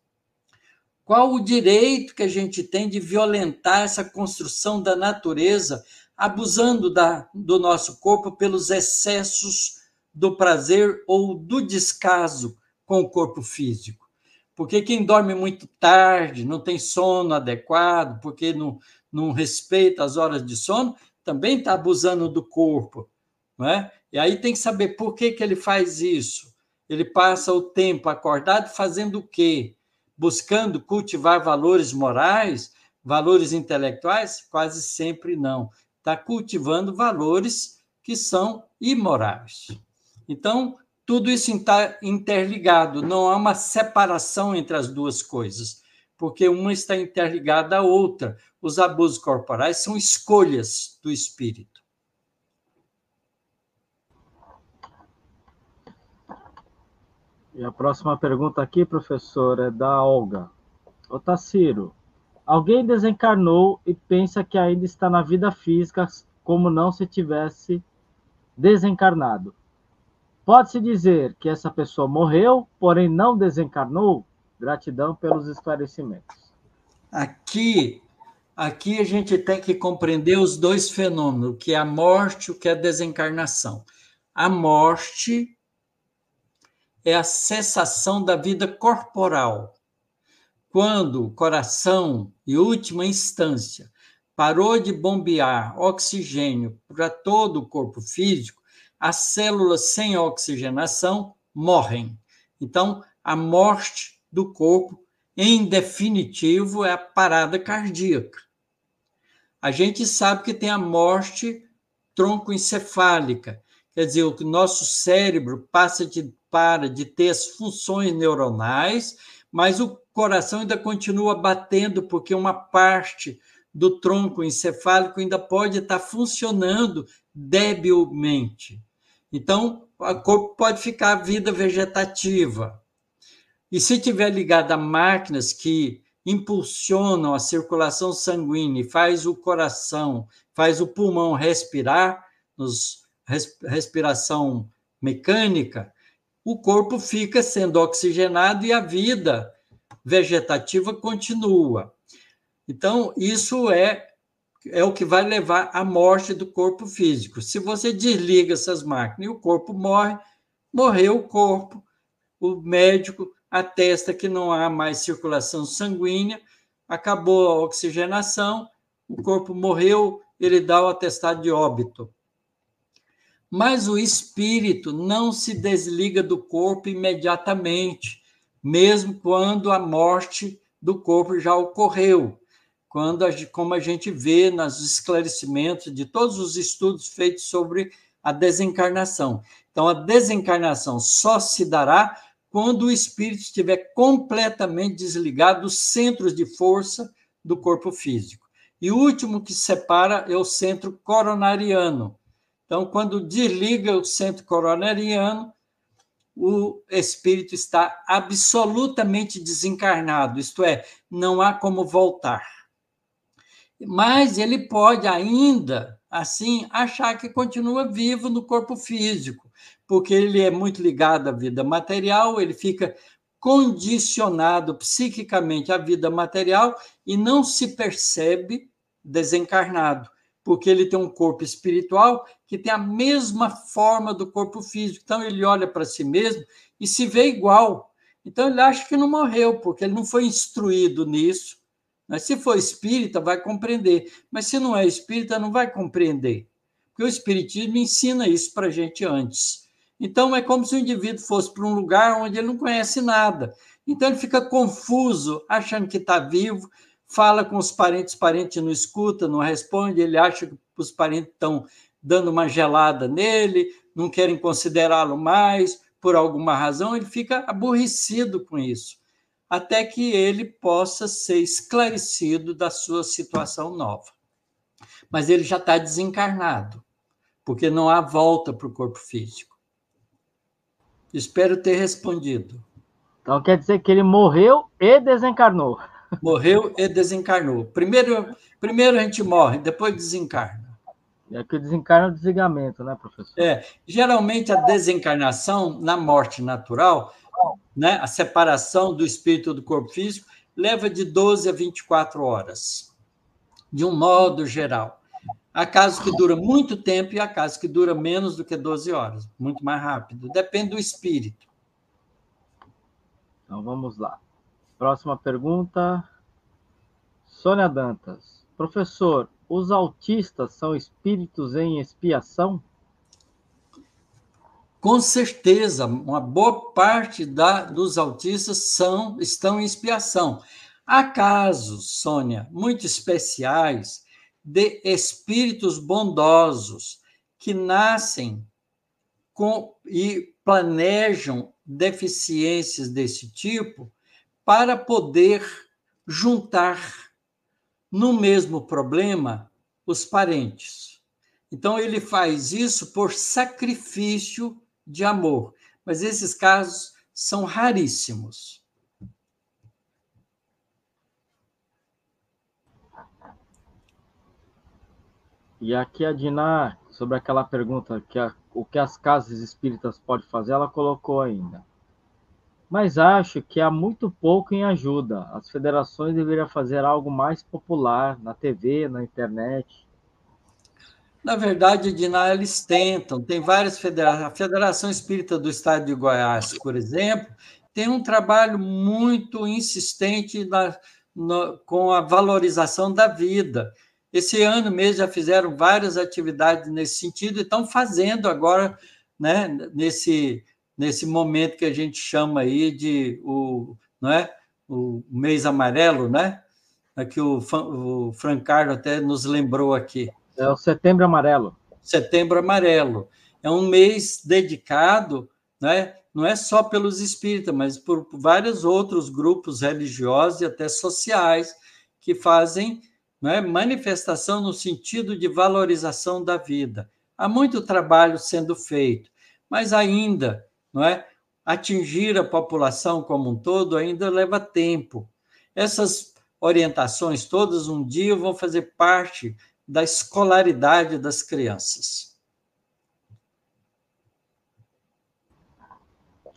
S2: qual o direito que a gente tem de violentar essa construção da natureza, abusando do nosso corpo pelos excessos do prazer ou do descaso com o corpo físico? Porque quem dorme muito tarde, não tem sono adequado, porque não respeita as horas de sono, também está abusando do corpo, não é? E aí tem que saber por que ele faz isso. Ele passa o tempo acordado fazendo o quê? Buscando cultivar valores morais, valores intelectuais? Quase sempre não. Está cultivando valores que são imorais. Então, tudo isso está interligado, não há uma separação entre as duas coisas, porque uma está interligada à outra. Os abusos corporais são escolhas do espírito.
S1: E a próxima pergunta aqui, professor, é da Olga. Otacílio, alguém desencarnou e pensa que ainda está na vida física como não se tivesse desencarnado. Pode-se dizer que essa pessoa morreu, porém não desencarnou? Gratidão pelos esclarecimentos.
S2: Aqui a gente tem que compreender os dois fenômenos, o que é a morte e o que é a desencarnação. A morte é a cessação da vida corporal, quando o coração, em última instância, parou de bombear oxigênio para todo o corpo físico, as células sem oxigenação morrem. Então, a morte do corpo, em definitivo, é a parada cardíaca. A gente sabe que tem a morte troncoencefálica, quer dizer, o nosso cérebro para de ter as funções neuronais, mas o coração ainda continua batendo, porque uma parte do tronco encefálico ainda pode estar funcionando debilmente. Então, o corpo pode ficar vida vegetativa. E se tiver ligado a máquinas que impulsionam a circulação sanguínea e faz o coração, faz o pulmão respirar, respiração mecânica, o corpo fica sendo oxigenado e a vida vegetativa continua. Então, isso é o que vai levar à morte do corpo físico. Se você desliga essas máquinas e o corpo morre, morreu o corpo, o médico atesta que não há mais circulação sanguínea, acabou a oxigenação, o corpo morreu, ele dá o atestado de óbito. Mas o espírito não se desliga do corpo imediatamente, mesmo quando a morte do corpo já ocorreu, como a gente vê nos esclarecimentos de todos os estudos feitos sobre a desencarnação. Então, a desencarnação só se dará quando o espírito estiver completamente desligado dos centros de força do corpo físico. E o último que separa é o centro coronariano. Então, quando desliga o centro coronariano, o espírito está absolutamente desencarnado, isto é, não há como voltar. Mas ele pode ainda, assim, achar que continua vivo no corpo físico, porque ele é muito ligado à vida material, ele fica condicionado psiquicamente à vida material e não se percebe desencarnado, porque ele tem um corpo espiritual que tem a mesma forma do corpo físico. Então, ele olha para si mesmo e se vê igual. Então, ele acha que não morreu, porque ele não foi instruído nisso. Mas se for espírita, vai compreender. Mas se não é espírita, não vai compreender. Porque o espiritismo ensina isso para a gente antes. Então, é como se o indivíduo fosse para um lugar onde ele não conhece nada. Então, ele fica confuso, achando que está vivo, fala com os parentes não escuta, não responde, ele acha que os parentes estão dando uma gelada nele, não querem considerá-lo mais, por alguma razão, ele fica aborrecido com isso, até que ele possa ser esclarecido da sua situação nova. Mas ele já está desencarnado, porque não há volta para o corpo físico. Espero ter respondido.
S1: Então quer dizer que ele morreu e desencarnou.
S2: Morreu e desencarnou. Primeiro a gente morre, depois desencarna.
S1: É que o desencarno é o desligamento, né, professor?
S2: Geralmente a desencarnação, na morte natural, né, a separação do espírito do corpo físico, leva de 12 a 24 horas, de um modo geral. Há casos que duram muito tempo e há casos que duram menos do que 12 horas, muito mais rápido. Depende do espírito.
S1: Então vamos lá. Próxima pergunta. Sônia Dantas. Professor, os autistas são espíritos em expiação?
S2: Com certeza, uma boa parte dos autistas estão em expiação. Há casos, Sônia, muito especiais de espíritos bondosos que nascem e planejam deficiências desse tipo para poder juntar no mesmo problema os parentes. Então, ele faz isso por sacrifício de amor. Mas esses casos são raríssimos.
S1: E aqui a Diná, sobre aquela pergunta, o que as casas espíritas podem fazer, ela colocou ainda. Mas acho que há muito pouco em ajuda. As federações deveriam fazer algo mais popular, na TV, na internet.
S2: Na verdade, Diná, eles tentam. Tem várias federações. A Federação Espírita do Estado de Goiás, por exemplo, tem um trabalho muito insistente com a valorização da vida. Esse ano mesmo já fizeram várias atividades nesse sentido e estão fazendo agora, né, nesse momento que a gente chama aí de não é, o mês amarelo, né? Que o Francardo até nos lembrou aqui.
S1: É o Setembro Amarelo.
S2: Setembro Amarelo. É um mês dedicado, né, não é só pelos espíritas, mas por vários outros grupos religiosos e até sociais que fazem, né, manifestação no sentido de valorização da vida. Há muito trabalho sendo feito, mas ainda, não é, atingir a população como um todo ainda leva tempo. Essas orientações todas um dia vão fazer parte da escolaridade das crianças.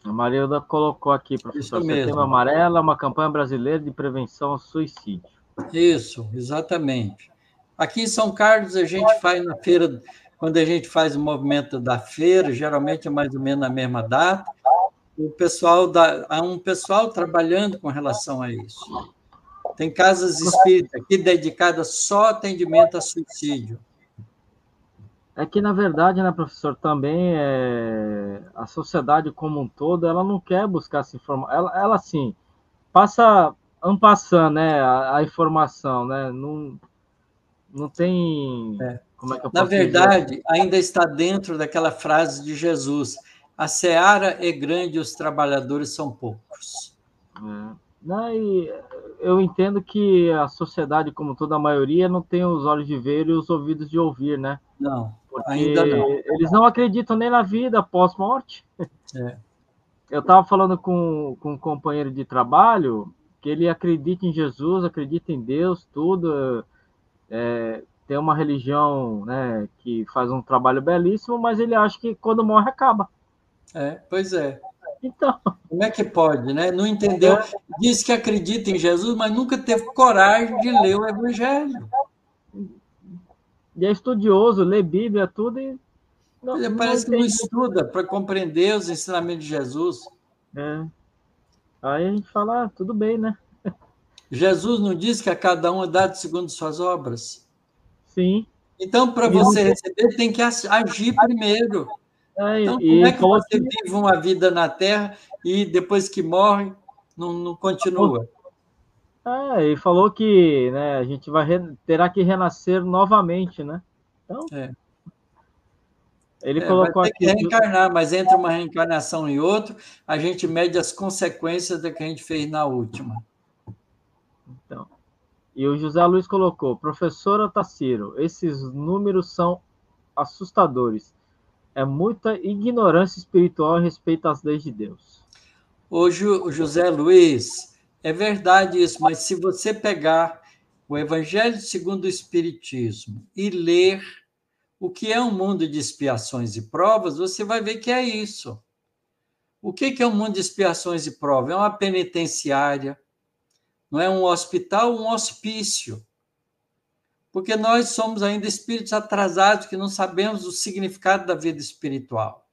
S1: A Marilda colocou aqui, professor,
S2: Isso
S1: Setembro
S2: mesmo.
S1: Amarelo é uma campanha brasileira de prevenção ao suicídio.
S2: Isso, exatamente. Aqui em São Carlos, a gente faz na feira, quando a gente faz o movimento da feira, geralmente é mais ou menos na mesma data, há um pessoal trabalhando com relação a isso. Tem casas espíritas aqui dedicadas só ao atendimento a suicídio.
S1: É que, na verdade, né, professor, também a sociedade como um todo, ela não quer buscar essa informação. Ela assim, passa passando, né, a informação, né? Não tem... Como é que eu
S2: Na
S1: posso dizer?
S2: verdade, ainda está dentro daquela frase de Jesus: a seara é grande e os trabalhadores são poucos.
S1: Não, e eu entendo que a sociedade, como toda a maioria, não tem os olhos de ver e os ouvidos de ouvir, né?
S2: Não, ainda não.
S1: Porque eles não acreditam nem na vida após-morte.
S2: É.
S1: Eu estava falando com um companheiro de trabalho que ele acredita em Jesus, acredita em Deus, tudo. Tem uma religião, né, que faz um trabalho belíssimo, mas ele acha que quando morre acaba.
S2: Pois é.
S1: Então,
S2: Como é que pode, né? Não entendeu? Diz que acredita em Jesus, mas nunca teve coragem de ler o Evangelho.
S1: e é estudioso, lê Bíblia, tudo, e não
S2: Parece que não
S1: entende.
S2: estuda para compreender os ensinamentos de Jesus.
S1: É. Aí a gente fala, tudo bem, né?
S2: Jesus não diz que a cada um é dado segundo suas obras.
S1: Sim.
S2: Então, para
S1: E,
S2: você receber, tem que agir primeiro. Então, como
S1: e
S2: é que
S1: falou
S2: você
S1: que
S2: vive uma vida na Terra e depois que morre, não continua?
S1: e falou que, né, a gente terá que renascer novamente, né? Então, ele
S2: Vai
S1: colocou
S2: ter que
S1: aqui.
S2: reencarnar, mas entre uma reencarnação e outra, a gente mede as consequências da que a gente fez na última.
S1: Então, e o José Luiz colocou, professora Taciro, esses números são assustadores. É muita ignorância espiritual a respeito às leis de Deus.
S2: Ô, José Luiz, é verdade isso, mas se você pegar o Evangelho segundo o Espiritismo e ler o que é um mundo de expiações e provas, você vai ver que é isso. O que é um mundo de expiações e provas? É uma penitenciária, não é um hospital, um hospício. Porque nós somos ainda espíritos atrasados que não sabemos o significado da vida espiritual.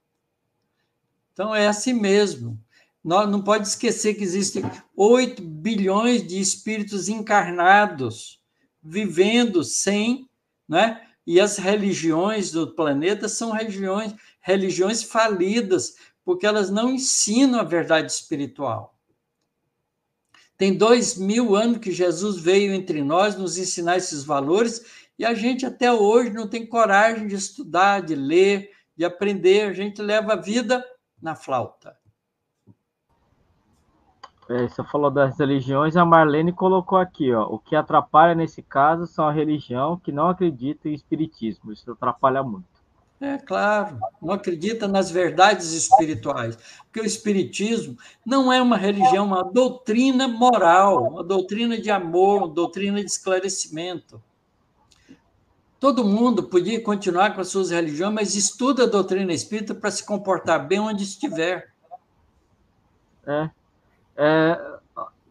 S2: Então é assim mesmo. Nós não pode esquecer que existem 8 bilhões de espíritos encarnados vivendo sem, né? E as religiões do planeta são religiões falidas, porque elas não ensinam a verdade espiritual. Tem 2000 anos que Jesus veio entre nós nos ensinar esses valores e a gente até hoje não tem coragem de estudar, de ler, de aprender. A gente leva a vida na flauta.
S1: Você falou das religiões, a Marlene colocou aqui, ó, o que atrapalha nesse caso são a religião que não acredita em espiritismo. Isso atrapalha muito.
S2: É claro, não acredita nas verdades espirituais, porque o espiritismo não é uma religião, é uma doutrina moral, uma doutrina de amor, uma doutrina de esclarecimento. Todo mundo podia continuar com as suas religiões, mas estuda a doutrina espírita para se comportar bem onde estiver.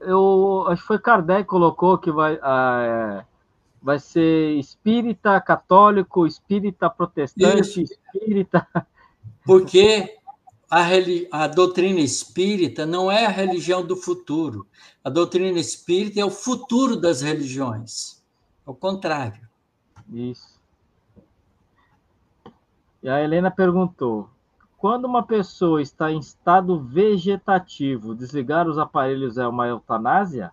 S1: Eu acho que foi Kardec que colocou que vai ser espírita católico, espírita protestante,
S2: Isso,
S1: espírita.
S2: porque a doutrina espírita não é a religião do futuro. A doutrina espírita é o futuro das religiões. É o contrário.
S1: Isso. E a Helena perguntou: quando uma pessoa está em estado vegetativo, desligar os aparelhos é uma eutanásia?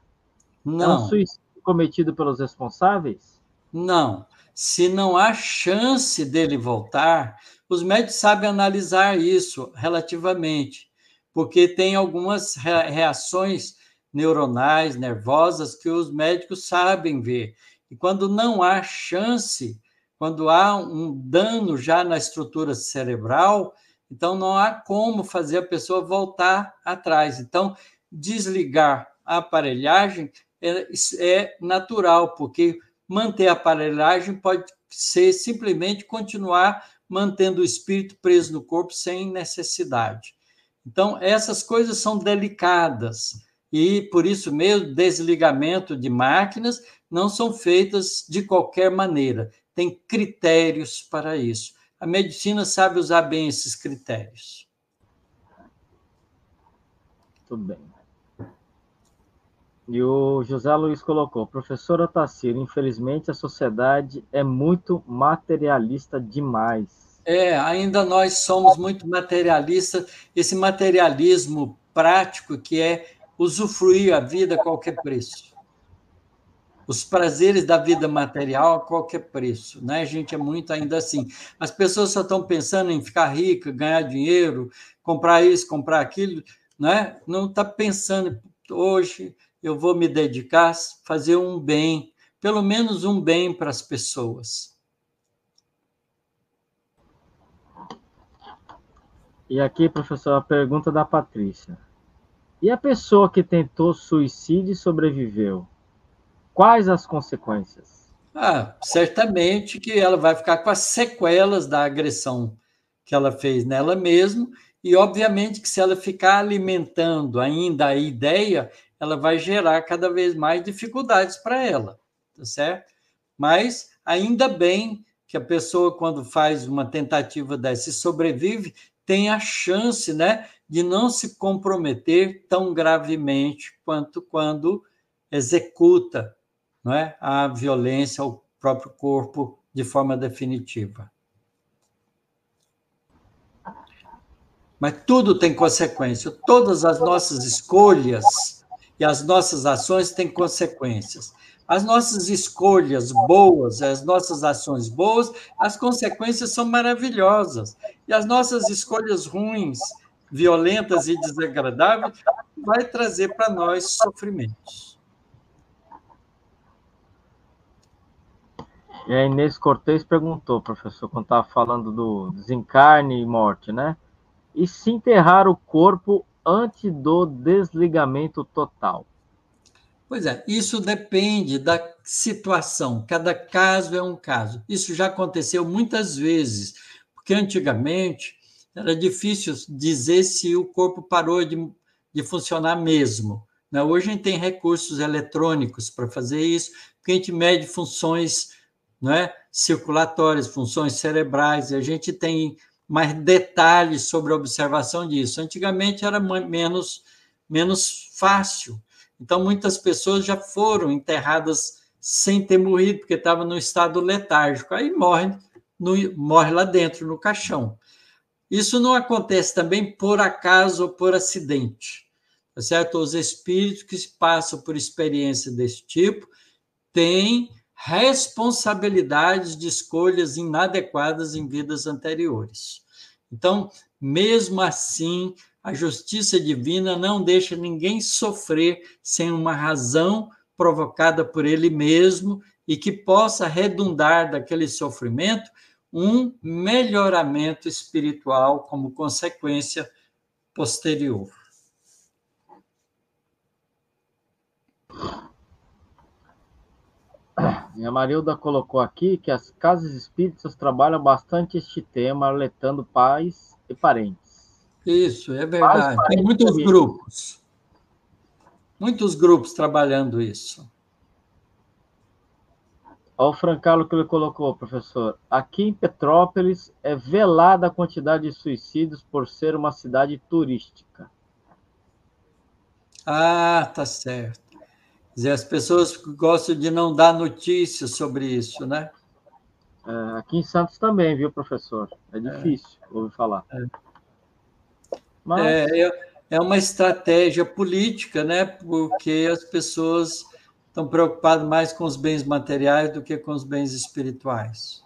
S1: É um
S2: Não,
S1: suicídio cometido pelos responsáveis?
S2: não. Se não há chance dele voltar, os médicos sabem analisar isso relativamente, porque tem algumas reações neuronais, nervosas, que os médicos sabem ver. E quando não há chance, quando há um dano já na estrutura cerebral, então não há como fazer a pessoa voltar atrás. Então, desligar a aparelhagem é natural, porque manter a aparelhagem pode ser simplesmente continuar mantendo o espírito preso no corpo sem necessidade. Então, essas coisas são delicadas e, por isso mesmo, desligamento de máquinas não são feitas de qualquer maneira. Tem critérios para isso. A medicina sabe usar bem esses critérios.
S1: Tudo bem. E o José Luiz colocou: professora Tassira, infelizmente a sociedade é muito materialista demais.
S2: Ainda nós somos muito materialistas, esse materialismo prático que é usufruir a vida a qualquer preço. Os prazeres da vida material a qualquer preço, né? A gente é muito ainda assim. As pessoas só estão pensando em ficar rica, ganhar dinheiro, comprar isso, comprar aquilo, né? Não está pensando, hoje eu vou me dedicar a fazer um bem, pelo menos um bem para as pessoas.
S1: E aqui, professor, a pergunta da Patrícia: e a pessoa que tentou suicídio e sobreviveu? Quais as consequências?
S2: Certamente que ela vai ficar com as sequelas da agressão que ela fez nela mesma, e obviamente que se ela ficar alimentando ainda a ideia, ela vai gerar cada vez mais dificuldades para ela, tá certo? Mas ainda bem que a pessoa, quando faz uma tentativa dessa e sobrevive, tem a chance, né, de não se comprometer tão gravemente quanto quando executa, não é, a violência ao próprio corpo de forma definitiva. Mas tudo tem consequência. Todas as nossas escolhas e as nossas ações têm consequências. As nossas escolhas boas, as nossas ações boas, as consequências são maravilhosas. E as nossas escolhas ruins, violentas e desagradáveis, vai trazer para nós sofrimentos.
S1: E a Inês Cortez perguntou, professor, quando estava falando do desencarne e morte, né? E se enterrar o corpo antes do desligamento total?
S2: Pois é, isso depende da situação, cada caso é um caso. Isso já aconteceu muitas vezes, porque antigamente era difícil dizer se o corpo parou de funcionar mesmo, né? Hoje a gente tem recursos eletrônicos para fazer isso, porque a gente mede funções, né, circulatórias, funções cerebrais, e a gente tem mais detalhes sobre a observação disso. Antigamente era menos fácil. Então, muitas pessoas já foram enterradas sem ter morrido, porque estavam no estado letárgico. Aí morre lá dentro, no caixão. Isso não acontece também por acaso ou por acidente, tá certo? Os espíritos que passam por experiência desse tipo têm responsabilidades de escolhas inadequadas em vidas anteriores. Então, mesmo assim, a justiça divina não deixa ninguém sofrer sem uma razão provocada por ele mesmo e que possa redundar daquele sofrimento um melhoramento espiritual como consequência posterior.
S1: E a Marilda colocou aqui que as casas espíritas trabalham bastante este tema, alertando pais e parentes.
S2: Isso, é
S1: Pais,
S2: verdade. Tem
S1: parentes e amigos.
S2: muitos grupos trabalhando isso.
S1: Olha o Francalo que ele colocou, professor. Aqui em Petrópolis é velada a quantidade de suicídios por ser uma cidade turística.
S2: Tá certo. Quer dizer, as pessoas gostam de não dar notícias sobre isso, né?
S1: Aqui em Santos também, viu, professor? É difícil ouvir falar. Mas
S2: É uma estratégia política, né? Porque as pessoas estão preocupadas mais com os bens materiais do que com os bens espirituais.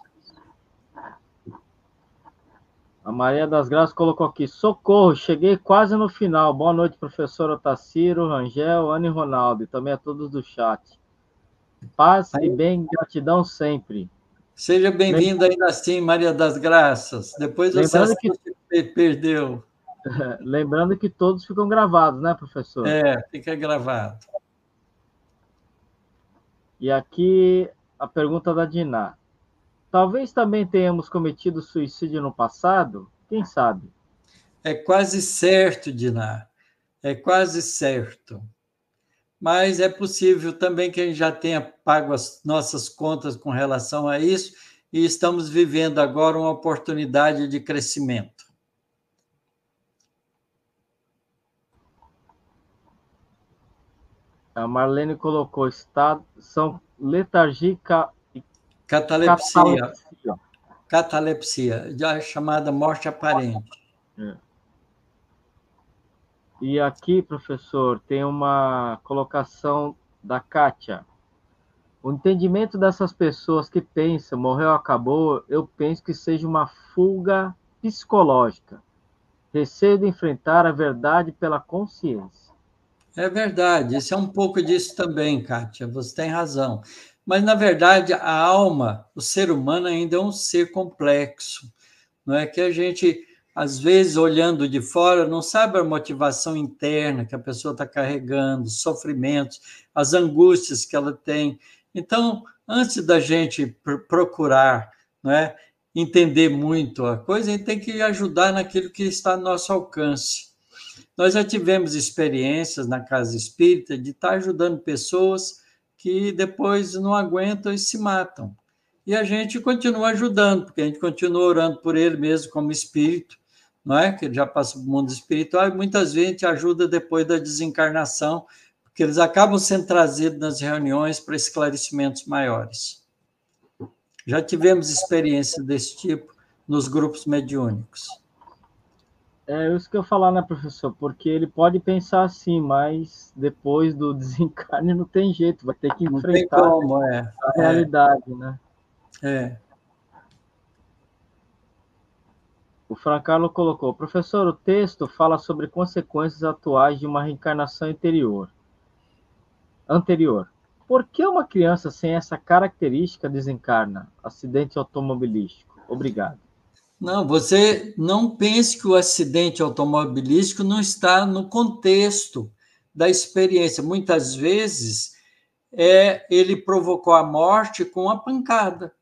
S1: a Maria das Graças colocou aqui: socorro, cheguei quase no final. Boa noite, professor Otacílio, Rangel, Ana e Ronaldo, e também a todos do chat. Paz e bem, gratidão sempre.
S2: Seja bem-vindo ainda assim, Maria das Graças. Depois você
S1: Lembrando que,
S2: assiste e perdeu.
S1: lembrando que todos ficam gravados, né, professor?
S2: Fica gravado.
S1: E aqui a pergunta da Diná. Talvez também tenhamos cometido suicídio no passado? Quem sabe?
S2: É quase certo, Diná. É quase certo. Mas é possível também que a gente já tenha pago as nossas contas com relação a isso e estamos vivendo agora uma oportunidade de crescimento.
S1: A Marlene colocou: são letargia e
S2: Catalepsia.
S1: catalepsia.
S2: Catalepsia, já chamada morte aparente.
S1: É. E aqui, professor, tem uma colocação da Kátia. O entendimento dessas pessoas que pensam, morreu, acabou, eu penso que seja uma fuga psicológica. Receio de enfrentar a verdade pela consciência.
S2: É verdade, isso é um pouco disso também, Kátia, você tem razão. Mas, na verdade, a alma, o ser humano ainda é um ser complexo. Não é que a gente, às vezes, olhando de fora, não sabe a motivação interna que a pessoa está carregando, os sofrimentos, as angústias que ela tem. Então, antes da gente procurar, não é, entender muito a coisa, a gente tem que ajudar naquilo que está ao nosso alcance. Nós já tivemos experiências na casa espírita de estar ajudando pessoas que depois não aguentam e se matam. E a gente continua ajudando, porque a gente continua orando por ele mesmo como espírito, não é? Que ele já passa para o mundo espiritual, e muitas vezes a gente ajuda depois da desencarnação, porque eles acabam sendo trazidos nas reuniões para esclarecimentos maiores. Já tivemos experiências desse tipo nos grupos mediúnicos.
S1: É isso que eu falar, né, professor? Porque ele pode pensar assim, mas depois do desencarne não tem jeito, vai ter que
S2: Não tem
S1: enfrentar
S2: como,
S1: a realidade, né?
S2: é.
S1: O Francalo colocou: professor, o texto fala sobre consequências atuais de uma reencarnação anterior. Por que uma criança sem essa característica desencarna? Acidente automobilístico. Obrigado.
S2: Não, você não pense que o acidente automobilístico não está no contexto da experiência. Muitas vezes ele provocou a morte com uma pancada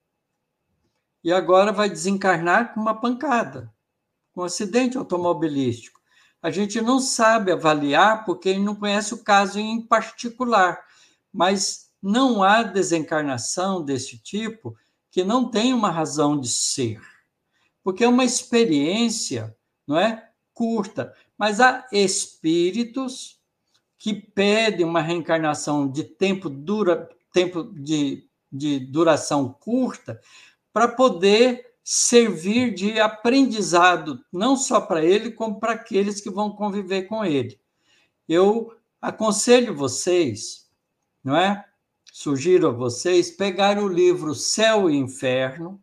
S2: e agora vai desencarnar com uma pancada, com um acidente automobilístico. A gente não sabe avaliar porque a gente não conhece o caso em particular, mas não há desencarnação desse tipo que não tem uma razão de ser, porque é uma experiência, não é, curta, mas há espíritos que pedem uma reencarnação de tempo de duração curta para poder servir de aprendizado, não só para ele, como para aqueles que vão conviver com ele. Eu aconselho vocês, não é? Sugiro a vocês pegarem o livro Céu e Inferno,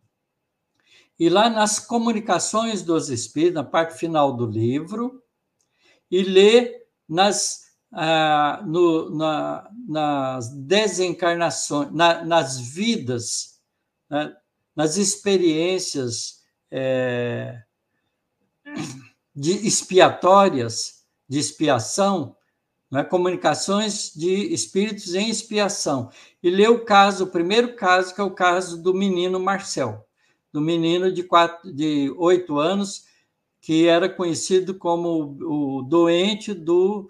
S2: e lá nas Comunicações dos Espíritos, na parte final do livro, e ler nas desencarnações, nas vidas, né, nas experiências expiatórias, de expiação, né, comunicações de espíritos em expiação, e ler o primeiro caso, que é o caso do menino Marcel, do menino de 8 anos, que era conhecido como o doente do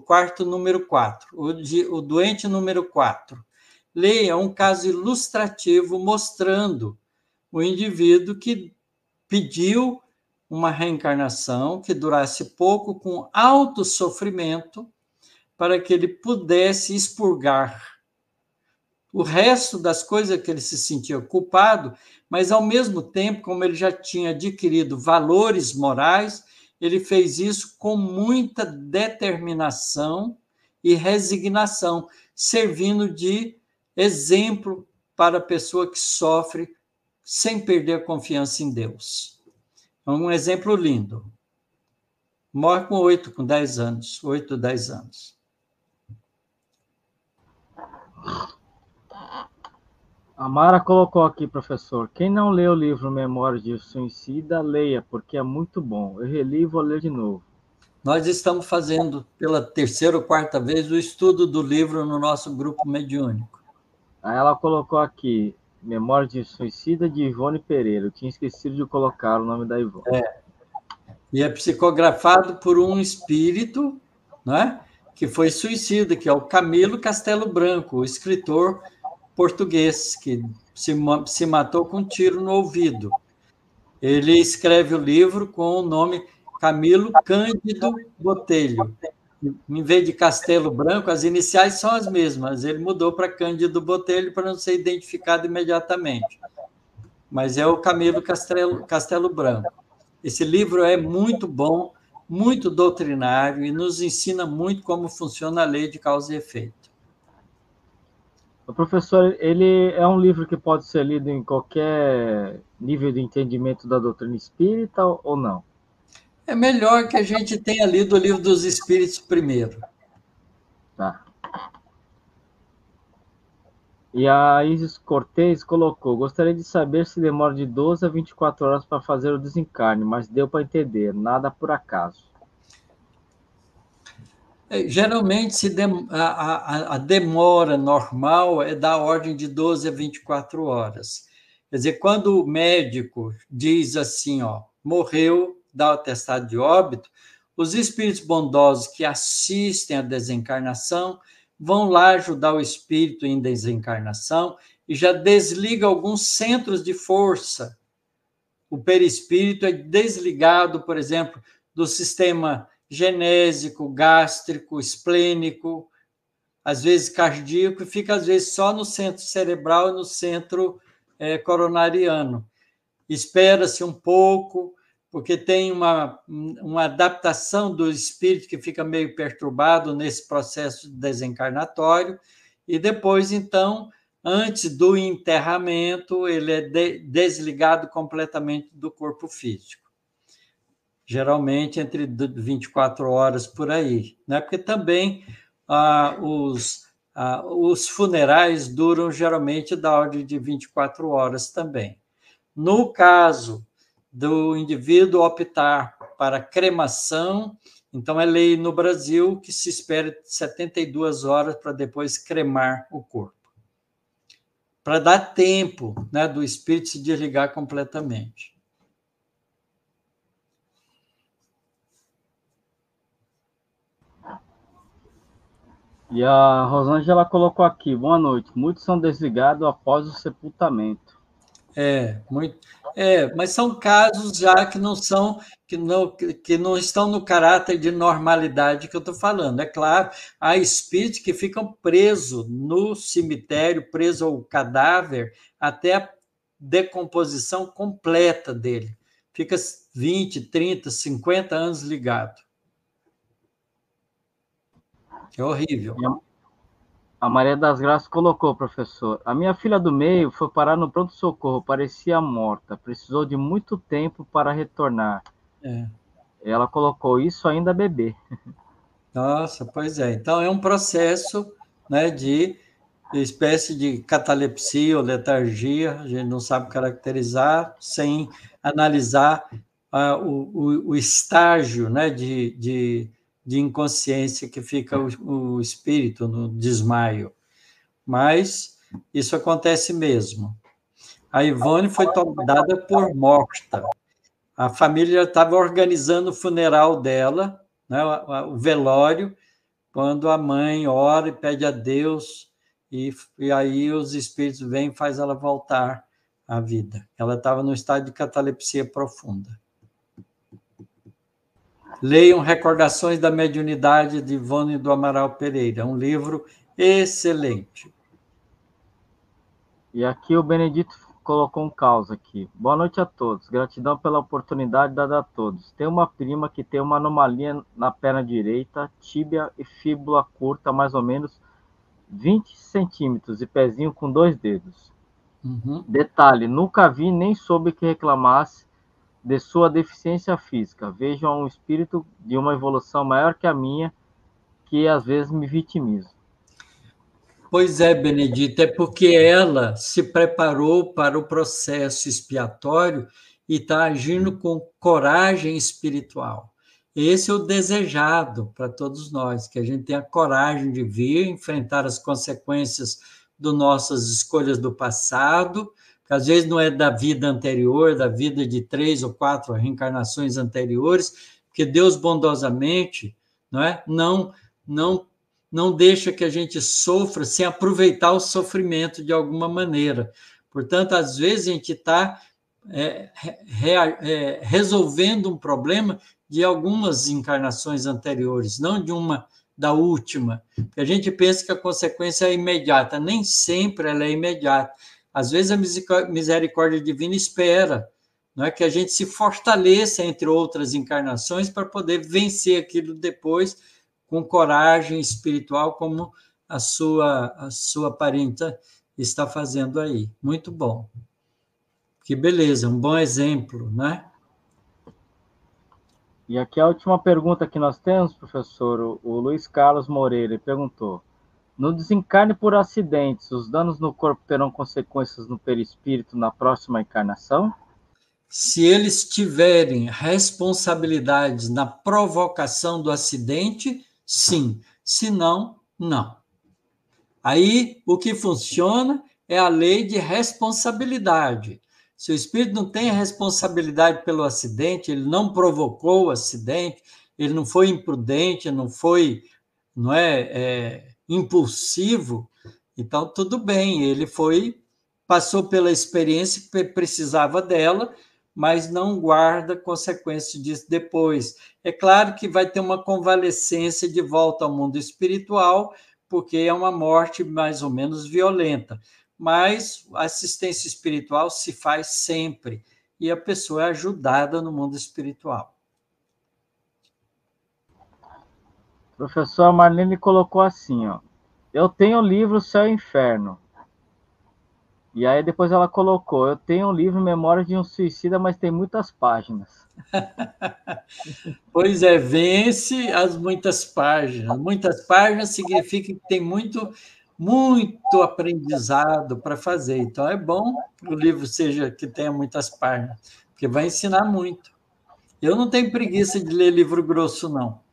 S2: quarto número 4, o doente número 4. Leia um caso ilustrativo mostrando o indivíduo que pediu uma reencarnação que durasse pouco, com alto sofrimento, para que ele pudesse expurgar o resto das coisas que ele se sentia culpado, mas, ao mesmo tempo, como ele já tinha adquirido valores morais, ele fez isso com muita determinação e resignação, servindo de exemplo para a pessoa que sofre sem perder a confiança em Deus. É um exemplo lindo. Morre com 10 anos, 8, 10 anos.
S1: A Mara colocou aqui, professor, quem não leu o livro Memórias de Suicida, leia, porque é muito bom. Eu reli e vou ler de novo.
S2: Nós estamos fazendo, pela terceira ou quarta vez, o estudo do livro no nosso grupo mediúnico.
S1: Aí ela colocou aqui, Memórias de Suicida, de Ivone Pereira. Eu tinha esquecido de colocar o nome da Ivone.
S2: E é psicografado por um espírito, né, que foi suicida, que é o Camilo Castelo Branco, o escritor português, que se matou com um tiro no ouvido. Ele escreve o livro com o nome Camilo Cândido Botelho. Em vez de Castelo Branco, as iniciais são as mesmas. Ele mudou para Cândido Botelho para não ser identificado imediatamente. Mas é o Camilo Castelo Branco. Esse livro é muito bom, muito doutrinário e nos ensina muito como funciona a lei de causa e efeito.
S1: O professor, ele é um livro que pode ser lido em qualquer nível de entendimento da doutrina espírita ou não?
S2: É melhor que a gente tenha lido o Livro dos Espíritos primeiro.
S1: Tá. E a Isis Cortez colocou, gostaria de saber se demora de 12 a 24 horas para fazer o desencarne, mas deu para entender, nada por acaso.
S2: Geralmente, a demora normal é da ordem de 12 a 24 horas. Quer dizer, quando o médico diz assim, ó, morreu, dá o atestado de óbito, os espíritos bondosos que assistem à desencarnação vão lá ajudar o espírito em desencarnação e já desliga alguns centros de força. O perispírito é desligado, por exemplo, do sistema genésico, gástrico, esplênico, às vezes cardíaco, e fica, às vezes, só no centro cerebral e no centro coronariano. Espera-se um pouco, porque tem uma adaptação do espírito que fica meio perturbado nesse processo desencarnatório, e depois, então, antes do enterramento, ele é desligado completamente do corpo físico. Geralmente entre 24 horas por aí, né? Porque também os funerais duram geralmente da ordem de 24 horas também. No caso do indivíduo optar para cremação, então é lei no Brasil que se espera 72 horas para depois cremar o corpo, para dar tempo, né, do espírito se desligar completamente.
S1: E a Rosângela colocou aqui, boa noite, muitos são desligados após o sepultamento.
S2: Mas são casos já que não são, que não estão no caráter de normalidade que eu estou falando. É claro, há espíritos que ficam presos no cemitério, presos ao cadáver, até a decomposição completa dele. Fica 20, 30, 50 anos ligado. É horrível.
S1: A Maria das Graças colocou, professor, a minha filha do meio foi parar no pronto-socorro, parecia morta, precisou de muito tempo para retornar. Ela colocou isso ainda bebê.
S2: Nossa, pois é. Então, é um processo, né, de espécie de catalepsia ou letargia, a gente não sabe caracterizar, sem analisar o estágio, né, de inconsciência que fica o espírito no desmaio. Mas isso acontece mesmo. A Ivone foi dada por morta. A família já estava organizando o funeral dela, né, o velório, quando a mãe ora e pede a Deus, e aí os espíritos vêm e faz ela voltar à vida. Ela estava no estado de catalepsia profunda. Leiam Recordações da Mediunidade de Ivone do Amaral Pereira, um livro excelente.
S1: E aqui o Benedito colocou um caos aqui. Boa noite a todos. Gratidão pela oportunidade dada a todos. Tem uma prima que tem uma anomalia na perna direita, tíbia e fíbula curta, mais ou menos 20 centímetros, e pezinho com 2 dedos.
S2: Uhum.
S1: Detalhe, nunca vi nem soube que reclamasse de sua deficiência física. Vejo um espírito de uma evolução maior que a minha, que às vezes me vitimizo.
S2: Pois é, Benedita, é porque ela se preparou para o processo expiatório e está agindo com coragem espiritual. Esse é o desejado para todos nós, que a gente tenha coragem de vir enfrentar as consequências das nossas escolhas do passado, que às vezes não é da vida anterior, da vida de 3 ou 4 reencarnações anteriores, porque Deus bondosamente, não deixa que a gente sofra sem aproveitar o sofrimento de alguma maneira. Portanto, às vezes a gente está resolvendo um problema de algumas encarnações anteriores, não de uma da última. Porque a gente pensa que a consequência é imediata, nem sempre ela é imediata. Às vezes a misericórdia divina espera, não é, que a gente se fortaleça entre outras encarnações para poder vencer aquilo depois com coragem espiritual, como a sua parenta está fazendo aí. Muito bom. Que beleza, um bom exemplo, né?
S1: E aqui a última pergunta que nós temos, professor, o Luiz Carlos Moreira perguntou: no desencarne por acidentes, os danos no corpo terão consequências no perispírito na próxima encarnação?
S2: Se eles tiverem responsabilidades na provocação do acidente, sim. Se não, não. Aí, o que funciona é a lei de responsabilidade. Se o espírito não tem responsabilidade pelo acidente, ele não provocou o acidente, ele não foi imprudente, não é impulsivo, então tudo bem, ele passou pela experiência que precisava dela, mas não guarda consequências disso depois. É claro que vai ter uma convalescência de volta ao mundo espiritual, porque é uma morte mais ou menos violenta. Mas a assistência espiritual se faz sempre, e a pessoa é ajudada no mundo espiritual.
S1: O professor Marlene colocou assim, ó: eu tenho o livro Céu e Inferno. E aí depois ela colocou: eu tenho um livro Memórias de um Suicida, mas tem muitas páginas.
S2: Pois é, vence as muitas páginas. Muitas páginas significa que tem muito, muito aprendizado para fazer. Então é bom que o livro seja que tenha muitas páginas, porque vai ensinar muito. Eu não tenho preguiça de ler livro grosso, não.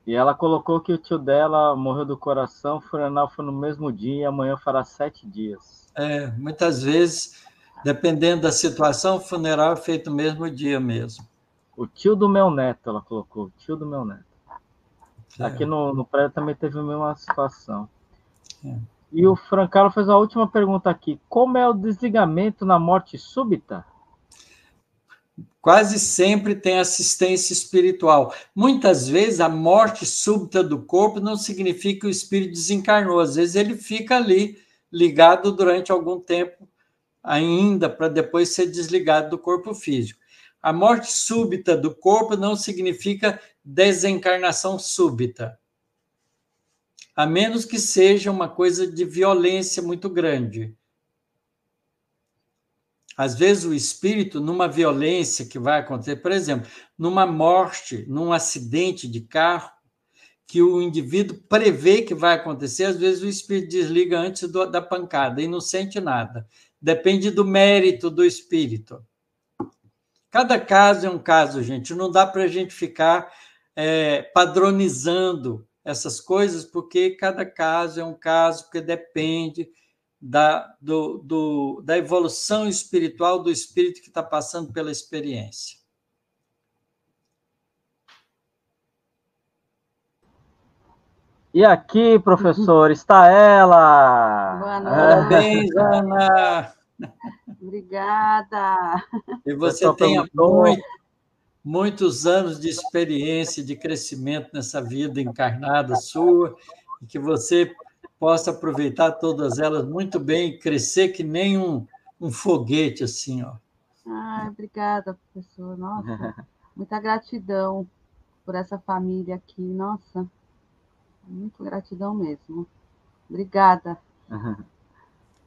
S1: E ela colocou que o tio dela morreu do coração, o funeral foi no mesmo dia e amanhã fará 7 dias.
S2: Muitas vezes, dependendo da situação, o funeral é feito no mesmo dia mesmo.
S1: O tio do meu neto, ela colocou, o tio do meu neto. Aqui no prédio também teve a mesma situação. E o Francaro fez a última pergunta aqui: como é o desligamento na morte súbita?
S2: Quase sempre tem assistência espiritual. Muitas vezes a morte súbita do corpo não significa que o espírito desencarnou. Às vezes ele fica ali ligado durante algum tempo ainda para depois ser desligado do corpo físico. A morte súbita do corpo não significa desencarnação súbita, a menos que seja uma coisa de violência muito grande. Às vezes o espírito, numa violência que vai acontecer, por exemplo, numa morte, num acidente de carro, que o indivíduo prevê que vai acontecer, às vezes o espírito desliga antes da pancada e não sente nada. Depende do mérito do espírito. Cada caso é um caso, gente. Não dá para a gente ficar padronizando essas coisas, porque cada caso é um caso, porque depende da evolução espiritual do espírito que está passando pela experiência.
S1: E aqui, professor, está ela!
S3: Boa noite.
S2: Parabéns, Ana!
S3: Obrigada!
S2: E você tenha muitos anos de experiência, de crescimento nessa vida encarnada sua, e que você possa aproveitar todas elas muito bem e crescer que nem um foguete, assim, ó.
S3: Obrigada, professor. Nossa, muita gratidão por essa família aqui. Nossa, muito gratidão mesmo. Obrigada.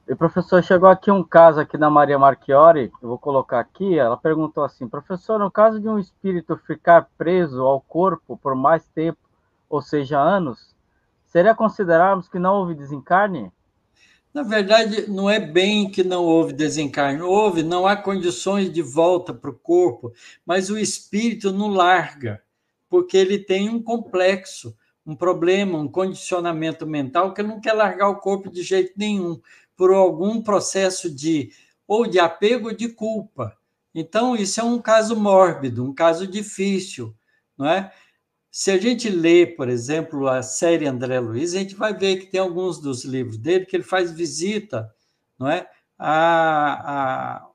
S1: E, professor, chegou aqui um caso aqui da Maria Marchiori, eu vou colocar aqui, ela perguntou assim, professor, no caso de um espírito ficar preso ao corpo por mais tempo, ou seja, anos, seria considerarmos que não houve desencarne?
S2: Na verdade, não é bem que não houve desencarne. Houve, não há condições de volta para o corpo, mas o espírito não larga, porque ele tem um complexo, um problema, um condicionamento mental que ele não quer largar o corpo de jeito nenhum, por algum processo ou de apego ou de culpa. Então, isso é um caso mórbido, um caso difícil, não é? Se a gente lê, por exemplo, a série André Luiz, a gente vai ver que tem alguns dos livros dele que ele faz visita, não é, a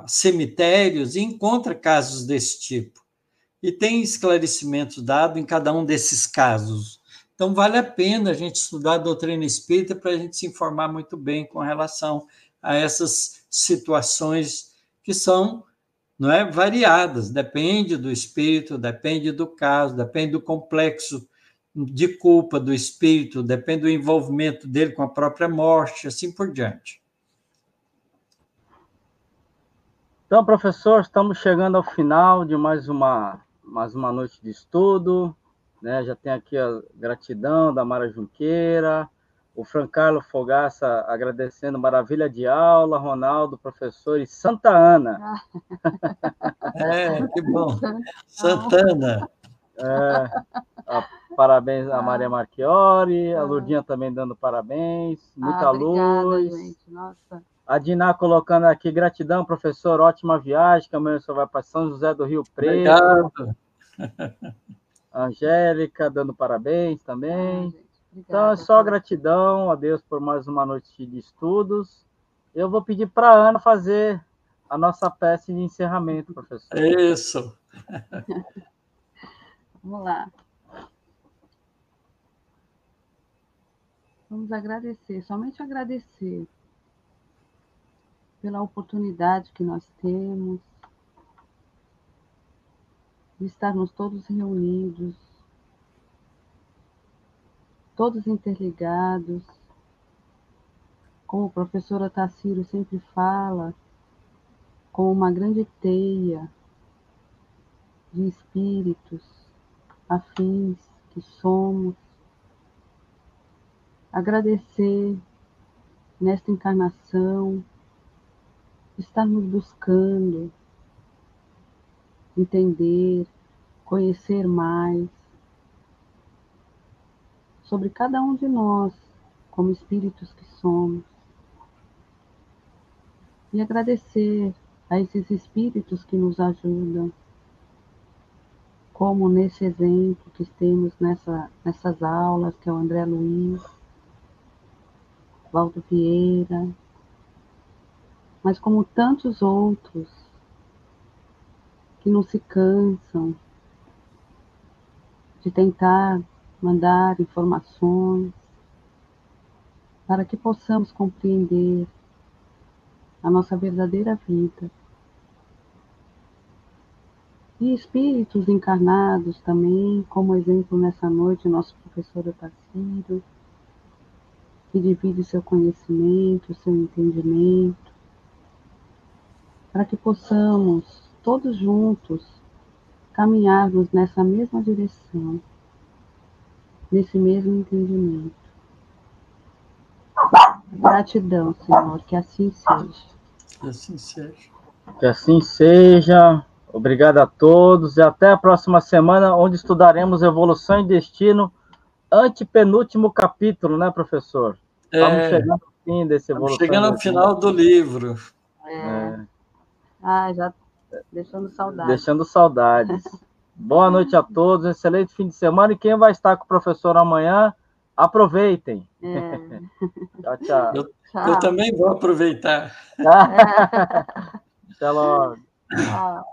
S2: cemitérios e encontra casos desse tipo. E tem esclarecimentos dados em cada um desses casos. Então, vale a pena a gente estudar a doutrina espírita para a gente se informar muito bem com relação a essas situações que são, não é, variadas, depende do espírito, depende do caso, depende do complexo de culpa do espírito, depende do envolvimento dele com a própria morte, assim por diante.
S1: Então, professor, estamos chegando ao final de mais uma noite de estudo, né? Já tem aqui a gratidão da Mara Junqueira, o Francarlo Fogaça agradecendo, maravilha de aula, Ronaldo, professor, e Santa Ana.
S2: Que bom. Santana.
S1: Parabéns a Maria Marchiori, a Lurdinha também dando parabéns, muita luz.
S3: Gente. Nossa.
S1: A Diná colocando aqui, gratidão, professor, ótima viagem, que amanhã você vai para São José do Rio Preto.
S2: Obrigado.
S1: A Angélica dando parabéns também.
S3: Gente,
S1: então, é só gratidão a Deus por mais uma noite de estudos. Eu vou pedir para a Ana fazer a nossa peça de encerramento, professor.
S2: Isso.
S3: Vamos lá. Vamos agradecer, somente agradecer pela oportunidade que nós temos de estarmos todos reunidos, todos interligados. Como o professor Otacílio sempre fala, com uma grande teia de espíritos afins que somos. Agradecer nesta encarnação, estarmos buscando entender, conhecer mais sobre cada um de nós, como espíritos que somos. E agradecer a esses espíritos que nos ajudam, como nesse exemplo que temos nessas aulas, que é o André Luiz, Valdo Vieira, mas como tantos outros que não se cansam de tentar mandar informações para que possamos compreender a nossa verdadeira vida. E espíritos encarnados também, como exemplo nessa noite, nosso professor Otacílio, que divide seu conhecimento, seu entendimento, para que possamos, todos juntos, caminharmos nessa mesma direção, nesse mesmo entendimento. Gratidão, Senhor, que assim seja.
S2: Que assim seja.
S1: Que assim seja. Obrigado a todos e até a próxima semana, onde estudaremos Evolução e Destino, antepenúltimo capítulo, né, professor? Estamos chegando ao fim desse Evolução.
S2: Chegando ao final do livro.
S3: Já deixando saudades.
S1: Deixando saudades. Boa noite a todos, excelente fim de semana. E quem vai estar com o professor amanhã, aproveitem. Tchau, tchau.
S2: Eu também vou aproveitar.
S1: Até logo.
S3: Tchau.